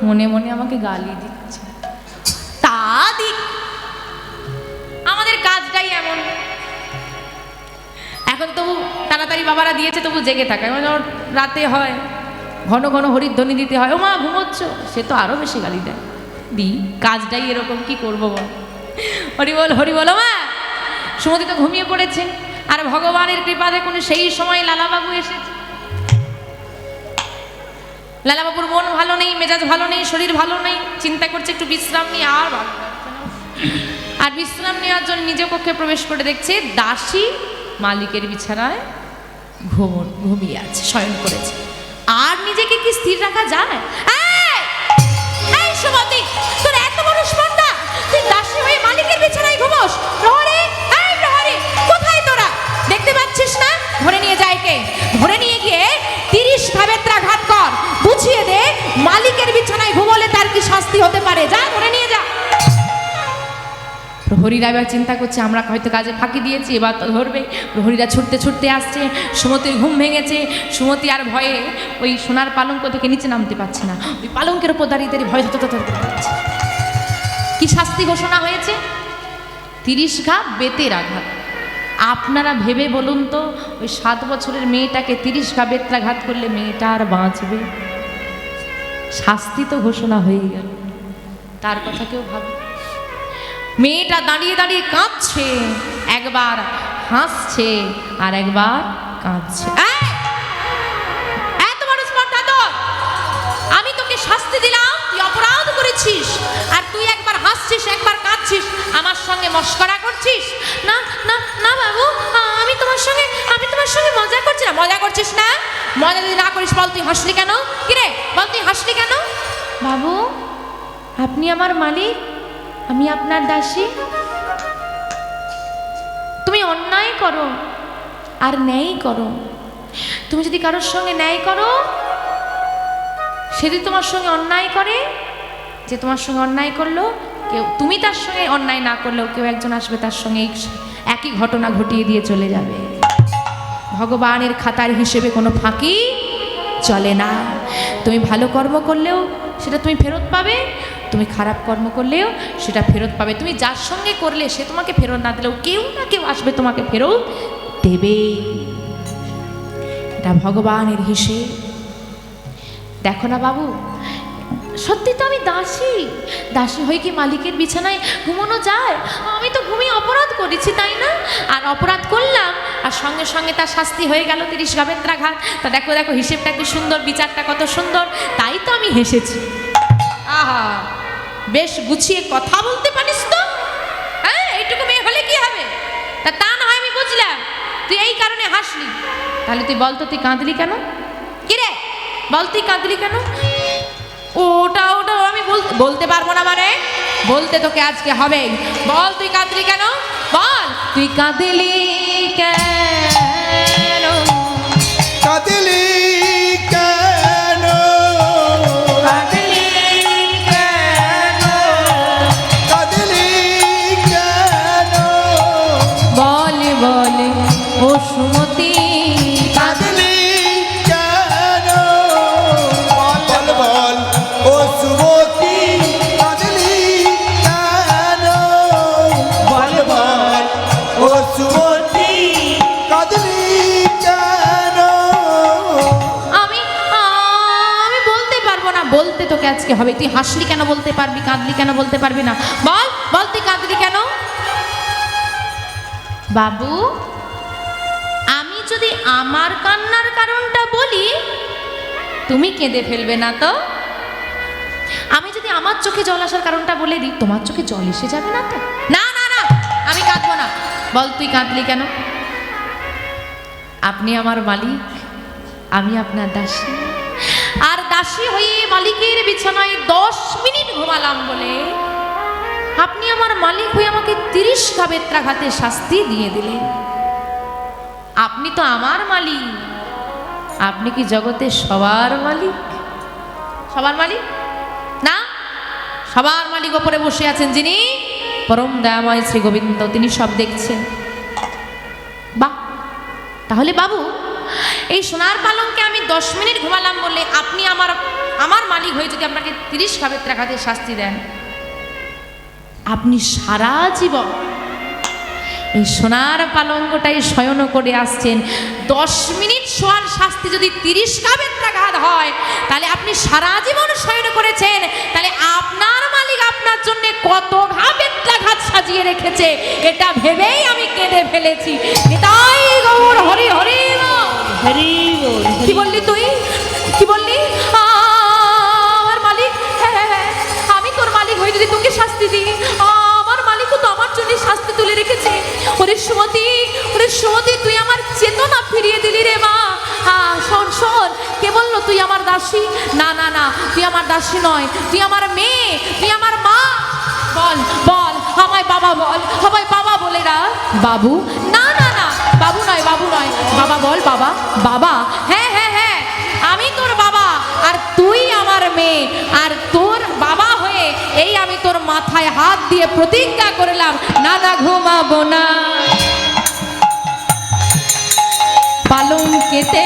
Speaker 1: মনে মনে আমাকে গালি দিচ্ছে। তা দিক, আমাদের কাজটাই এমন। এখন তবু তাড়াতাড়ি বাবারা দিয়েছে, তবু জেগে থাকা। মানে রাতে হয়, ঘন ঘন হরিধ্বনি দিতে হয়। ও মা ঘুমোচ্ছ, সে তো আরো বেশি গালি দেয়। কাজটাই এরকম, কি করবো বল। হরি বল। মা সুমতি তো ঘুমিয়ে পড়েছে, আর ভগবানের কৃপা দেখুন সেই সময় লালাবাবু এসেছে। লালাবাবুর মন ভালো নেই, মেজাজ ভালো নেই, শরীর ভালো নেই, চিন্তা করছে একটু বিশ্রাম নিয়ে। আর বিশ্রাম নেওয়ার জন্য নিজ কক্ষে প্রবেশ করে দেখছে দাসী মালিকের বিছানায় ঘুমিয়ে আছে, শয়ন করেছে। আর নিজেকে কি স্থির রাখা যায়? এই সুমতি, তোর এত বড় স্পর্ধা, তুই দাসী হয়ে মালিকের বিছানায় ঘুমোস? প্রহরী, এই প্রহরী, কোথায় তোরা? দেখতে পাচ্ছিস না? ধরে নিয়ে যায় কে? ধরে নিয়ে গিয়ে 30 ঘাবেত্রাঘাত কর, বুঝিয়ে দে মালিকের বিছানায় ঘুমোলে তার কি শাস্তি হতে পারে। যা, ধরে নিয়ে যা। প্রহরীরা এবার চিন্তা করছে আমরা হয়তো কাজে ফাঁকি দিয়েছি, এবার তো ধরবে। প্রহরীরা ছুটতে ছুটতে আসছে। সুমতির ঘুম ভেঙেছে। সুমতি আর ভয়ে ওই সোনার পালঙ্ক থেকে নিচে নামতে পারছে না। ওই পালঙ্কের উপর দাঁড়িয়ে ভয় করছে। কি শাস্তি ঘোষণা হয়েছে? 30 ঘা বেতের আঘাত। আপনারা ভেবে বলুন তো, ওই 7 বছরের মেয়েটাকে 30 ঘা বেত্রাঘাত করলে মেয়েটা আর বাঁচবে? শাস্তি তো ঘোষণা হয়ে গেল, তার কথা কেউ ভাবে? মেয়েটা দাঁড়িয়ে দাঁড়িয়ে কাঁদছে, একবার হাসছে আর একবার কাঁদছে। এত বড় স্পর্ধা তোর! আমি তোকে শাস্তি দিলাম, তুই অপরাধ করেছিস, আর তুই একবার হাসছিস একবার কাঁদছিস, আমার সঙ্গে মস্করা করছিস। না না না বাবু, আমি তোমার সঙ্গে মজা করছি না। মজা করছিস না? মজা যদি না করিস বল তুই হাসলি কেন? কিরে বল তুই হাসলি কেন? বাবু, আপনি আমার মালিক, আমি আপনার দাসী। তুমি অন্যায় করো আর ন্যায় করো। তুমি যদি কারোর সঙ্গে ন্যায় করো, সে যদি তোমার সঙ্গে অন্যায় করে, যে তোমার সঙ্গে অন্যায় করলো, কেউ তুমি তার সঙ্গে অন্যায় না করলেও কেউ একজন আসবে তার সঙ্গে একই ঘটনা ঘটিয়ে দিয়ে চলে যাবে। ভগবানের খাতার হিসেবে কোনো ফাঁকি চলে না। তুমি ভালো কর্ম করলেও সেটা তুমি ফেরত পাবে, তুমি খারাপ কর্ম করলেও সেটা ফেরত পাবে। তুমি যার সঙ্গে করলে সে তোমাকে ফেরত না দিলেও কেউ না কেউ আসবে তোমাকে ফেরত দেবে। এটা ভগবানের হিসেব। দেখো না বাবু, সত্যি তো আমি দাসী। দাসী হয়ে কি মালিকের বিছানায় ঘুমানো যায়? আমি তো ঘুমিয়ে অপরাধ করেছি, তাই না? আর অপরাধ করলাম আর সঙ্গে সঙ্গে তার শাস্তি হয়ে গেল 30 গাবেত্রাঘাত। তা দেখো দেখো হিসেবটা কি সুন্দর, বিচারটা কত সুন্দর, তাই তো আমি হেসেছি। আহা, বেশ গুছিয়ে কথা বলতে পারিস তো। হ্যাঁ, এইটুকু মেয়ে হলে কি হবে? তা না হয় আমি বুঝলাম তুই এই কারণে হাসলি। তাহলে তুই বলতো তুই কাঁদলি কেন? কিরে বল তুই কাঁদলি কেন? ওটা আমি বলতে পারবো না, মানে বলতে তোকে আজকে হবে। বল তুই কাঁদলি কেন? বল তুই কাঁদলি কেন?
Speaker 2: কাঁদলি কেন?
Speaker 3: কাঁদলি কেন?
Speaker 2: কাঁদলি কেন?
Speaker 1: বল বল ও সুমতি,
Speaker 2: কাঁদলি কেন? বল বল ও সুমতি, কাঁদলি কেন? বল বল ও সুমতি, কাঁদলি কেন?
Speaker 1: আমি বলতে পারবো না, বলতে তোকে আজকে হবে। তুই হাসলি কেন বলতে পারবি, কাঁদলি কেন বলতে পারবি না? বল বল তুই কাঁদলি কেন? বাবু, আমি যদি আমার কান্নার কারণটা বলি তুমি কেঁদে ফেলবে না তো? আমি যদি আমার চোখে জল আসার কারণটা বলে দিই তোমার চোখে জল এসে যাবে না তো? না না না, আমি কাঁদবো না। বল তুই কাঁদলি কেন? আপনি আমার মালিক, আমি আপনার দাসী। আর দাসী হয়ে মালিকের বিছানায় 10 মিনিট ঘুমালাম বলে আপনি আমার মালিক হয়ে আমাকে 30 গাবেত্রাঘাতে শাস্তি দিয়ে দিলেন। আপনি তো আমার মালিক। আপনি কি জগতের সবার মালিক? সবার মালিক না, সবার মালিক ওপরে বসে আছেন যিনি পরম দয়াময় শ্রী গোবিন্দ, তিনি সব দেখছেন। বাহ, তাহলে বাবু এই সোনার পালঙ্কে আমি 10 মিনিট ঘুমালাম বলে আপনি আমার মালিক হয়ে যদি আপনাকে 30 গাবেত্রাঘাতে শাস্তি দেন, আপনি সারা জীবন এই সোনার পালঙ্কটাই শয়ন করে আসছেন। 10 মিনিট শোয়ার শাস্তি যদি 30 গাবেত্রাঘাত হয়, তাহলে আপনি সারা জীবন শয়ন করেছেন। তাহলে আপনার মালিক আপনার জন্য কত গাবেত্রাঘাত সাজিয়ে রেখেছে, এটা ভেবেই আমি কেঁদে ফেলেছি। নিতাই গৌর হরি হরি
Speaker 3: হরি বল।
Speaker 1: কি বললি তুই? কি বললি? আমার মালিক? হ্যাঁ হ্যাঁ হ্যাঁ, আমি তোর মালিক হয়ে যদি তোকে শাস্তি দিই, আমার মালিকও তো আমার জন্য শাস্তি তুলে রেখেছে। ওরে সুমতি, ওরে সুমতি, তুই আমার চেতনা ফিরিয়ে দিলি রে মা। শোন শোন, কে বললো তুই আমার দাসী? না না না, তুই আমার দাসী নয়, তুই আমার মেয়ে, তুই আমার মা। বল বল আমায় বাবা বল, আমায় বাবা বলে ডাক। বাবু? না না না, বাবু নয়, বাবু নয়, বাবা বল। বাবা? বাবা? হ্যাঁ হ্যাঁ হ্যাঁ, আমি তোর বাবা আর তুই আমার মেয়ে। আর তোর বাবা হয়ে এই আমি তোর মাথায় হাত দিয়ে প্রতিজ্ঞা করলাম, না না ঘুমাবো না পালঙ্কেতে।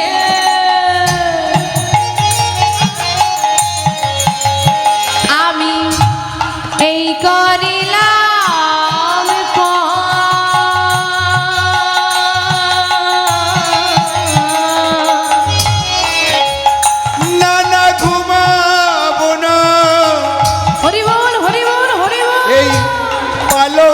Speaker 1: আমি এই করিলাম
Speaker 2: না না ঘুমাবো না,
Speaker 1: হরি বল হরি বল হরি বল।
Speaker 2: এই পালঙ্ক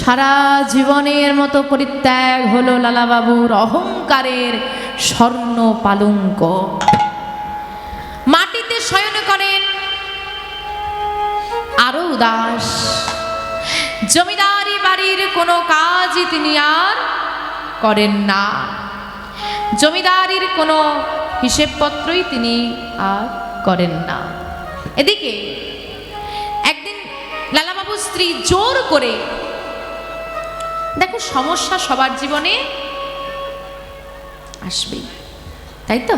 Speaker 1: সারা জীবনের মতো পরিত্যাগ হলো লালাবাবুর অহংকারের স্বর্ণ পালঙ্ক। মাটিতে শয়ন করেন, আরো উদাস। জমিদারি বাড়ির কোনো কাজই তিনি আর করেন না, জমিদারির কোনো হিসেবপত্রই তিনি আর করেন না। এদিকে একদিন লালাবাবুর স্ত্রী জোর করে, দেখো সমস্যা সবার জীবনে আসবেই, তাই তো?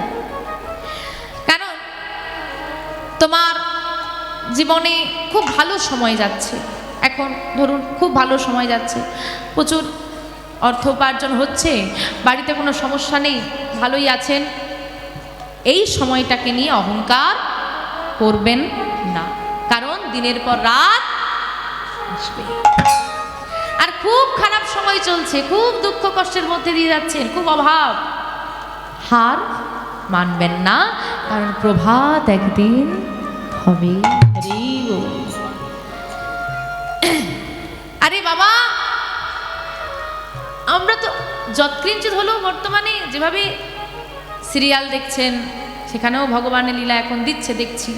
Speaker 1: কারণ তোমার জীবনে খুব ভালো সময় যাচ্ছে, এখন ধরুন খুব ভালো সময় যাচ্ছে, প্রচুর অর্থ উপার্জন হচ্ছে, বাড়িতে কোনো সমস্যা নেই, ভালোই আছেন। এই সময়টাকে নিয়ে অহংকার করবেন না, কারণ দিনের পর রাত আসবে। আর খুব খারাপ সময় চলছে, খুব দুঃখ কষ্টের মধ্যে দিয়ে যাচ্ছেন, খুব অভাব, হার মানবেন না, কারণ প্রভাত একদিন হবে। আরে বাবা, আমরা তো যৎকিঞ্চিত হলেও বর্তমানে যেভাবে সিরিয়াল দেখছেন, সেখানেও ভগবানের লীলা এখন দিচ্ছে দেখছি,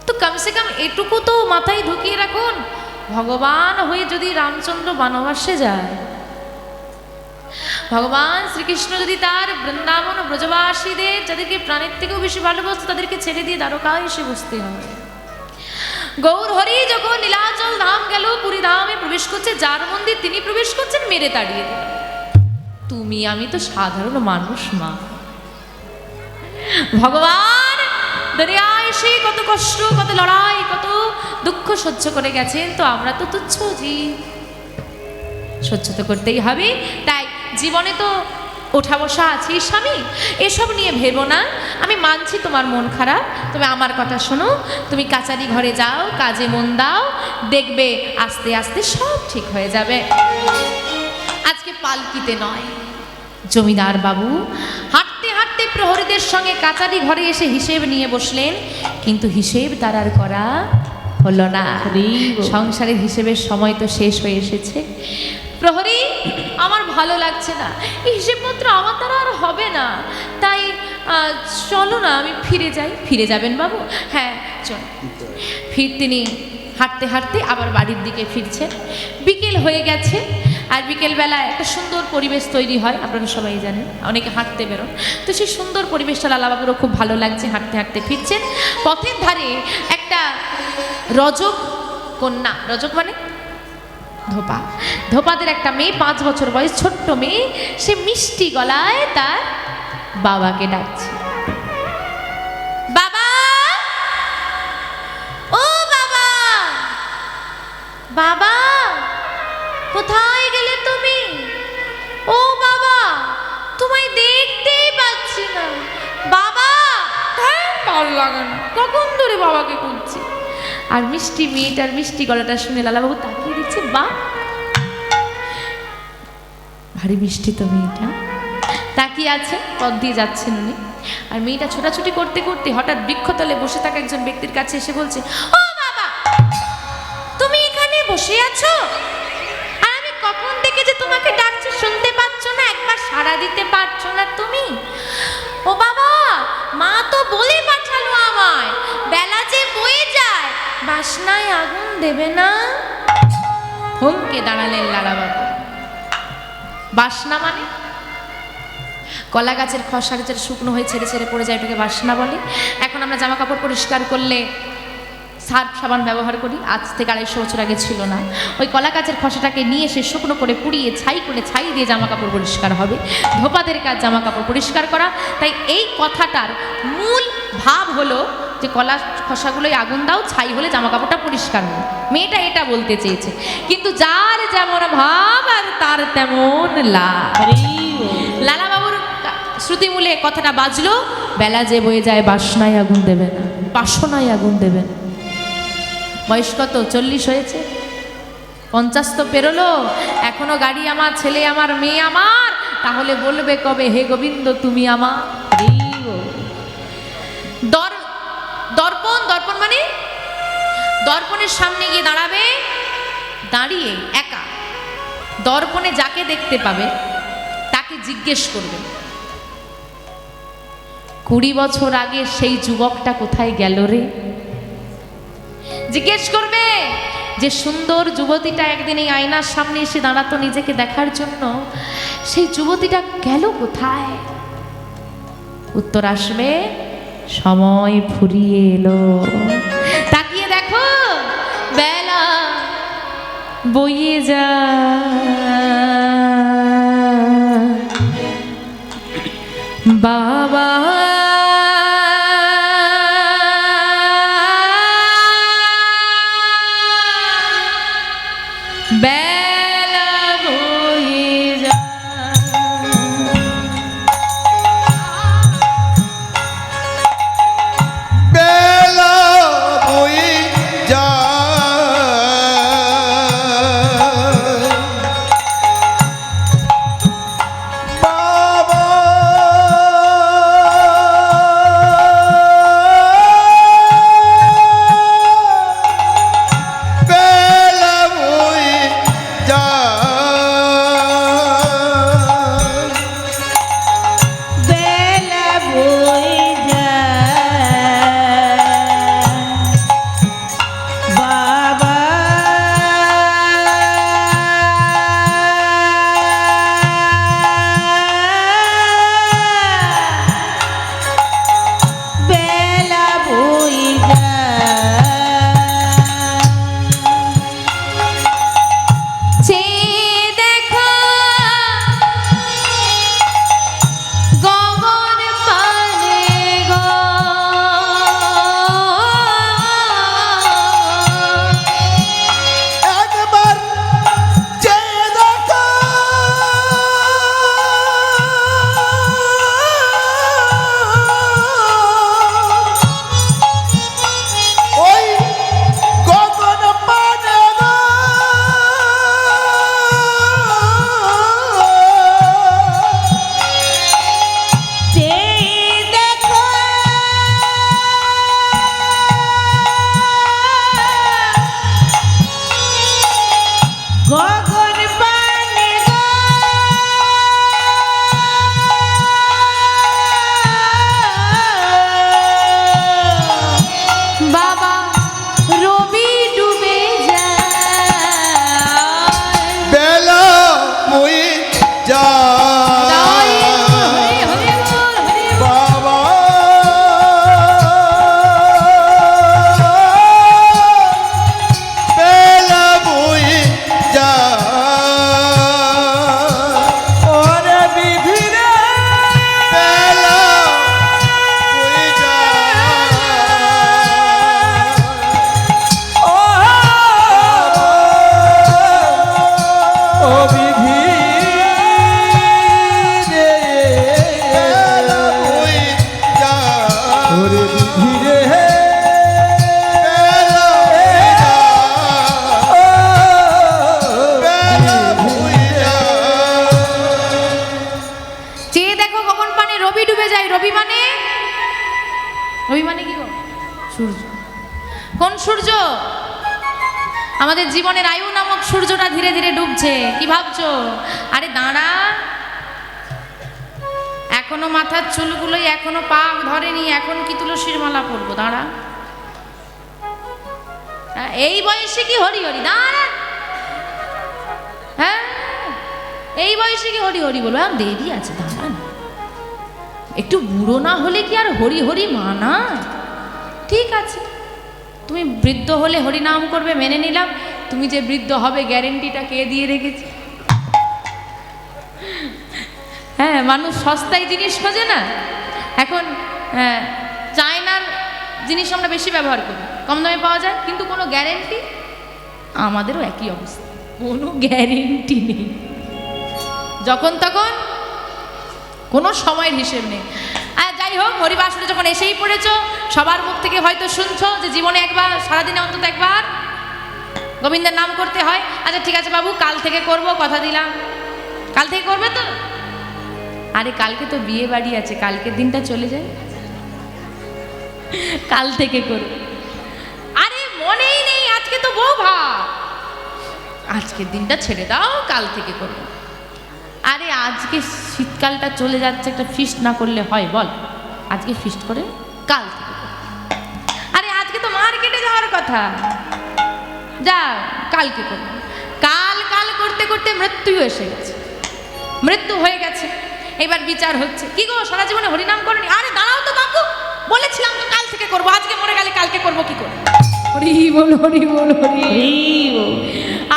Speaker 1: তো কমসে কম এটুকু তো মাথায় ঢুকিয়ে রাখুন, ভগবান হয়ে যদি রামচন্দ্র বনবাসে যায়, ভগবান শ্রীকৃষ্ণ যদি তার বৃন্দাবন ব্রজবাসীদের, যাদেরকে প্রাণের থেকেও বেশি ভালোবাসত, তাদেরকে ছেড়ে দিয়ে দ্বারকায় এসে বসতে হয়। গৌর হরি যখন নীলাচল ধাম গেল, পুরী ধামে প্রবেশ করছে, যার মন্দির তিনি প্রবেশ করছেন, মেরে তাড়িয়ে দিল। তুমি আমি তো সাধারণ মানুষ মা, ভগবান দুনিয়ায় এসে কত কষ্ট, কত লড়াই, কত দুঃখ সহ্য করে গেছেন, তো আমরা তো তুচ্ছ জীব, সহ্য তো করতেই হবে। তাই জীবনে তো ওঠা বসা আছেই স্বামী, এসব নিয়ে ভেবো না। আমি মানছি তোমার মন খারাপ, তবে আমার কথা শোনো, তুমি কাচারি ঘরে যাও, কাজে মন দাও, দেখবে আস্তে আস্তে সব ঠিক হয়ে যাবে। আজকে পালকিতে নয়, জমিদার বাবু হাঁটতে হাঁটতে প্রহরীদের সঙ্গে কাচারি ঘরে এসে হিসেব নিয়ে বসলেন, কিন্তু হিসেব তার আর করা হলো না। সংসারের হিসেবের সময় তো শেষ হয়ে এসেছে। প্রহরী, আমার ভালো লাগছে না, এই হিসেবপত্র আমার দ্বারা আর হবে না, তাই চলো না আমি ফিরে যাই। ফিরে যাবেন বাবু? হ্যাঁ চল। তিনি হাঁটতে হাঁটতে আবার বাড়ির দিকে ফিরছেন। বিকেল হয়ে গেছে, আর বিকেলবেলায় একটা সুন্দর পরিবেশ তৈরি হয়, আপনারা সবাই জানেন, অনেকে হাঁটতে বেরোন, তো সেই সুন্দর পরিবেশটা লালাবাবুরও খুব ভালো লাগছে। হাঁটতে হাঁটতে ফিরছেন, পথের ধারে একটা রজক কন্যা, রজক মানে ধোপা, ধোপাদের একটা মেয়ে, 5 বছর বয়স, ছোট্ট মেয়ে, সে মিষ্টি গলায় তার বাবাকে ডাকছে, বাবা, ও বাবা, বাবা কোথায় গেলে তুমি? ও বাবা, তোমায় দেখতেই পাচ্ছি না বাবা। হ্যাঁ, ভালো লাগে না, কখন ধরে বাবাকে খুঁজছি। আর মিষ্টি মেয়েটার মিষ্টি গলাটা শুনে লালাবাবু তাকিয়ে দিচ্ছে, বা ভারী মিষ্টি তো মেয়েটা। তাকিয়ে আছে, পথ দিয়ে যাচ্ছেন উনি, আর মেয়েটা ছোটাছুটি করতে করতে হঠাৎ বৃক্ষতলে বসে থাকা একজন ব্যক্তির কাছে এসে বলছে, ও বাবা, তুমি এখানে বসে আছো? আর আমি কখন থেকে যে তোমাকে ডাকছি, শুনতে পাচ্ছ না? একবার সাড়া দিতে পারছো না তুমি? ও বাবা, মা তো বলে পাঠালো আমায়, বেলা যে বয়ে যায়, বাসনায় আগুন দেবে না। থমকে দাঁড়ালেন লালাবাবু। বাসনা মানে কলা গাছের খসা যেটা শুকনো হয়ে ছেড়ে ছেড়ে পড়ে যায়, এটাকে বাসনা বলে। এখন আমরা জামা কাপড় পরিষ্কার করলে সার্ফ সাবান ব্যবহার করি, আজ থেকে 250 বছর আগে ছিল না। ওই কলা গাছের খসাটাকে নিয়ে এসে শুকনো করে পুড়িয়ে ছাই দিয়ে জামা কাপড় পরিষ্কার হবে। ধোপাদের কাজ জামা কাপড় পরিষ্কার করা। তাই এই কথাটার মূল ভাব হলো যে কলা খসাগুলোই আগুন দাও, ছাই হলে জামা কাপড়টা পরিষ্কার হয়। মেয়েটা এটা বলতে চেয়েছে, কিন্তু যার যেমন ভাব আর তার তেমন লাভ। লালাবাবুর শ্রুতিমূলে কথাটা বাজলো, বেলা যে বয়ে যায়, বাসনায় আগুন দেবে না, বাসনায় আগুন দেবে না। বয়স কত? 40 হয়েছে, 50 তো পেরোলো, এখনো গাড়ি আমার, ছেলে আমার, মেয়ে আমার, তাহলে বলবে কবে হে গোবিন্দ তুমি আমার? দর্পণ মানে দর্পণের সামনে গিয়ে দাঁড়াবে, দাঁড়িয়ে একা দর্পণে যাকে দেখতে পাবে তাকে জিজ্ঞেস করবে 20 বছর আগে সেই যুবকটা কোথায় গেল রে। জিজ্ঞেস করবে যে সুন্দর যুবতীটা একদিন এই আয়নার সামনে এসে দাঁড়াতো নিজেকে দেখার জন্য, সেই যুবতীটা গেল কোথায়। উত্তর আসবে সময় ফুরিয়ে এলো। তাকিয়ে দেখো বেলা বইয়ে যা, বাবা বেলা বইয়ে যা।
Speaker 2: বেলা বয়ে যায় বাবা বেলা বয়ে যায়
Speaker 3: বেলা বয়ে যায় বাবা বেলা বয়ে যায়।
Speaker 1: চেয়ে দেখো গগন পানে গো,
Speaker 2: একবার চেয়ে দেখো ওই গগন পানে গো
Speaker 3: চেয়ে দেখো গগন পানে গো,
Speaker 1: বাবা রবি ডুবে যায়।
Speaker 2: বেলা বয়ে যায়
Speaker 1: হরি হরি বল, হরি বল।
Speaker 2: বাবা বেলা বয়ে যায় ওরে বিধি রে বেলা বয়ে যায় ও বিধি রে বেলা বয়ে যায় ওরে বিধি রে বেলা বয়ে যায় বেলা বয়ে যায়
Speaker 1: চেয়ে দেখো গগন পানে রবি ডুবে যায়। রবি মানে কি গো? সূর্য। কোন সূর্য? আমাদের জীবনের আয়ু নামক সূর্যটা ধীরে ধীরে ডুবছে। কি ভাবছো? আরে দাঁড়া, এখনো মাথার চুলগুলোই এখনো পা ধরেনি, এখন কি তুলসীর মালা পরবো? দাঁড়া, এই বয়সে কি হরি হরি? দাঁড়া, হ্যাঁ এই বয়সে কি হরি হরি বলবো? দেরি আছে, দাঁড়া না। একটু বুড়ো না হলে কি আর হরি হরি মানা? ঠিক আছে, তুমি বৃদ্ধ হলে হরিনাম করবে মেনে নিলাম, তুমি যে বৃদ্ধ হবে গ্যারেন্টিটা কে দিয়ে রেখেছে? হ্যাঁ, মানুষ সস্তায় জিনিস খোঁজে না এখন। চায়নার জিনিস আমরা বেশি ব্যবহার করি, কম দামে পাওয়া যায়, কিন্তু কোনো গ্যারেন্টি? আমাদেরও একই অবস্থা, কোনো গ্যারেন্টি নেই। যখন তখন কোনো সময়ের হিসেব নেই। আর যাই হোক, হরিবাসরে যখন এসেই পড়েছো, সবার মুখ থেকে হয়তো শুনছো যে জীবনে একবার, সারাদিনে অন্তত একবার গোবিন্দের নাম করতে হয়। আচ্ছা ঠিক আছে বাবু, কাল থেকে করব, কথা দিলাম। কাল থেকে করবে তো? আরে কালকে তো বিয়ে বাড়ি আছে, কালকের দিনটা চলে যায়, কাল থেকে করবে। আরে মনেই নেই, আজকে তো বউ ভাত, আজকের দিনটা ছেড়ে দাও, কাল থেকে করবো। আরে আজকে শীতকালটা চলে যাচ্ছে, একটা ফিস্ট না করলে হয় বল? আজকে ফিস্ট করে কাল থেকে করবো। আরে আজকে তো মার্কেটে যাওয়ার কথা, যা কালকে করবো। কাল কাল করতে করতে মৃত্যু এসে গেছে, মৃত্যু হয়ে গেছে, এবার বিচার হচ্ছে। কি গো সারা জীবনে হরিনাম করনি? আরে দাঁড়াও তো বাপু, বলেছিলাম তো কাল থেকে করবো, আজকে মরে গেলে কালকে করবো কি করে? হরি বল হরি বল হরি বল।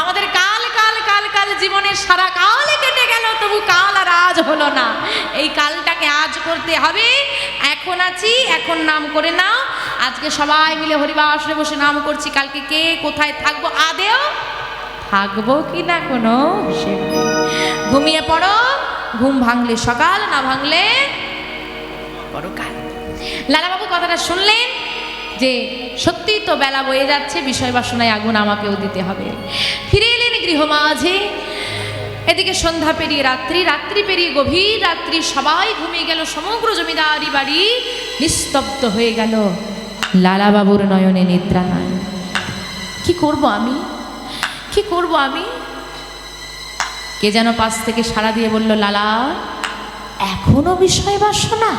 Speaker 1: আমাদের কাল কাল কাল কাল জীবনের সারা কাল কেটে গেল, তবু কাল আর আজ হলো না। এই কালটাকে আজ করতে হবে। এখন আছি, এখন নাম করে নাও। আজকে সবাই মিলে হরিবাসরে বসে নাম করছি, কালকে কে কোথায় থাকবো আদেও থাকবো কি না কোনো হিসেব নেই। ঘুমিয়ে পড়ো, ঘুম ভাঙলে সকাল, না ভাঙলে পরকাল। লালাবাবু কথাটা শুনলেন যে সত্যিই তো বেলা বয়ে যাচ্ছে, বিষয় বাসনায় আগুন আমাকেও দিতে হবে। ফিরে এলেন গৃহ মাঝে। এদিকে সন্ধ্যা পেরিয়ে রাত্রি, রাত্রি পেরিয়ে গভীর রাত্রি, সবাই ঘুমিয়ে গেল। সমগ্র জমিদারি বাড়ি নিস্তব্ধ হয়ে গেল। লালাবাবুর নয়নে নিদ্রা নাই। কি করব আমি, কি করব আমি? কে যেন পাশ থেকে সাড়া দিয়ে বলল, লালা এখনো বিষয় বাসনা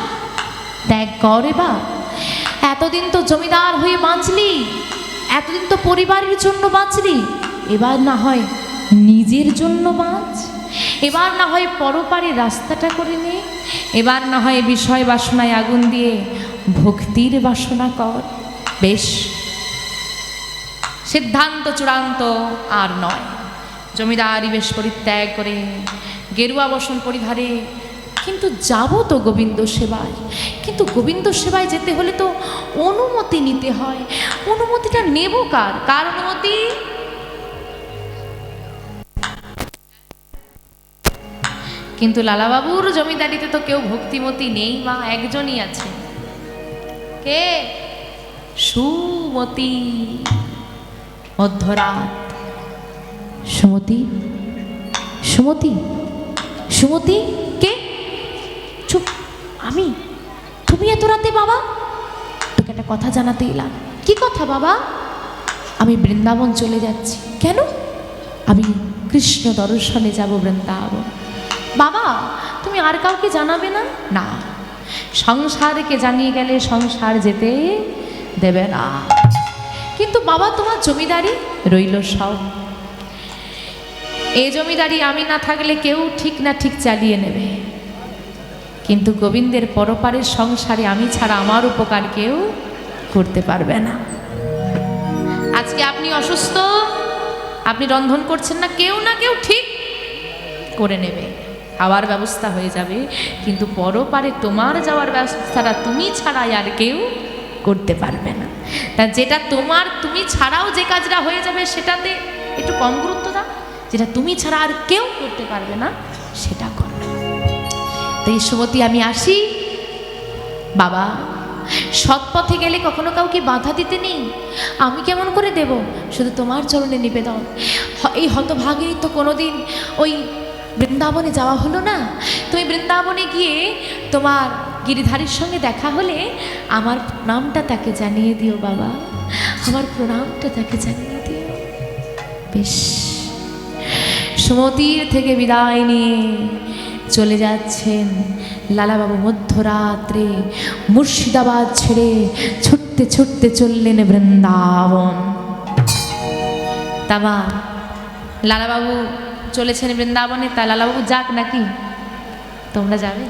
Speaker 1: ত্যাগ করে বা, এতদিন তো জমিদার হয়ে বাঁচলি, এতদিন তো পরিবারের জন্য বাঁচলি, এবার না হয় নিজের জন্য বাঁচ, এবার না হয় পরপারে রাস্তাটা করে নে, এবার না হয় বিষয় বাসনায় আগুন দিয়ে ভক্তির বাসনা কর। বেশ, সিদ্ধান্ত চূড়ান্ত আর নয়। জমিদারি বেশ পরিত্যাগ করে গেরুয়া বসন পরিধারে, কিন্তু যাব তো গোবিন্দ সেবায়, কিন্তু গোবিন্দ সেবায় যেতে হলে তো অনুমতি নিতে হয়। অনুমতিটা নেব কার? কার অনুমতি? কিন্তু লালাবাবুর জমিদারিতে তো কেউ ভক্তিমতী নেই মা, একজনই আছে। কে? সুমতি। মধ্যরাত। সুমতি, সুমতি, সুমতি কে? চুপ। আমি? তুমি এত রাতে? বাবা তোকে একটা কথা জানাতে এলাম। কি কথা বাবা? আমি বৃন্দাবন চলে যাচ্ছি। কেন? আমি কৃষ্ণ দর্শনে যাব বৃন্দাবন। বাবা তুমি আর কাউকে জানাবে না? না, সংসারকে জানিয়ে গেলে সংসার যেতে দেবে না। কিন্তু বাবা তোমার জমিদারি রইল সব, এই জমিদারি আমি না থাকলে কেউ ঠিক না ঠিক চালিয়ে নেবে, কিন্তু গোবিন্দের পরপারের সংসারে আমি ছাড়া আমার উপকার কেউ করতে পারবে না। আজকে আপনি অসুস্থ, আপনি রন্ধন করছেন না, কেউ না কেউ ঠিক করে নেবে, খাওয়ার ব্যবস্থা হয়ে যাবে, কিন্তু পরপারে তোমার যাওয়ার ব্যবস্থাটা তুমি ছাড়া আর কেউ করতে পারবে না। তা যেটা তোমার, তুমি ছাড়াও যে কাজটা হয়ে যাবে সেটাতে একটু কম গুরুত্ব দাও, যেটা তুমি ছাড়া আর কেউ করতে পারবে না সেটা করবে। তাই সুমতি আমি আসি। বাবা সৎ পথে গেলে কখনো কাউকে বাধা দিতে নেই, আমি কেমন করে দেব? শুধু তোমার চরণে নিবেদন। এই হতভাগিনী তো কোনোদিন ওই বৃন্দাবনে যাওয়া হলো না, তুমি বৃন্দাবনে গিয়ে তোমার গিরিধারীর সঙ্গে দেখা হলে আমার প্রণামটা তাকে জানিয়ে দিও বাবা, আমার প্রণামটা তাকে জানিয়ে দিও। বেশ, সুমতির থেকে বিদায় নিয়ে চলে যাচ্ছেন লালাবাবু। মধ্যরাত্রে মুর্শিদাবাদ ছেড়ে ছুটতে ছুটতে চললেন বৃন্দাবন। তাবা লালাবাবু চলেছেন বৃন্দাবনে, তা লালাবাবু যাক নাকি? তোমরা যাবে?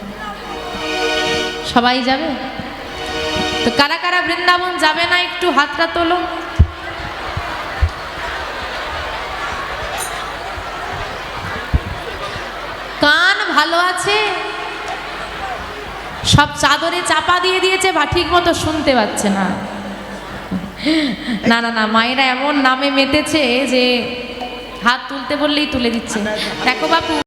Speaker 1: সবাই যাবে তো? কারা কারা বৃন্দাবন যাবে না একটু হাতটা তোলো। কান ভালো আছে? সব চাদরে চাপা দিয়ে দিয়েছে বা ঠিক মতো শুনতে পাচ্ছে না। না না না, মায়েরা এমন নামে মেতেছে যে হাত তুলতে বললেই তুলে দিচ্ছে। দেখো বাপু।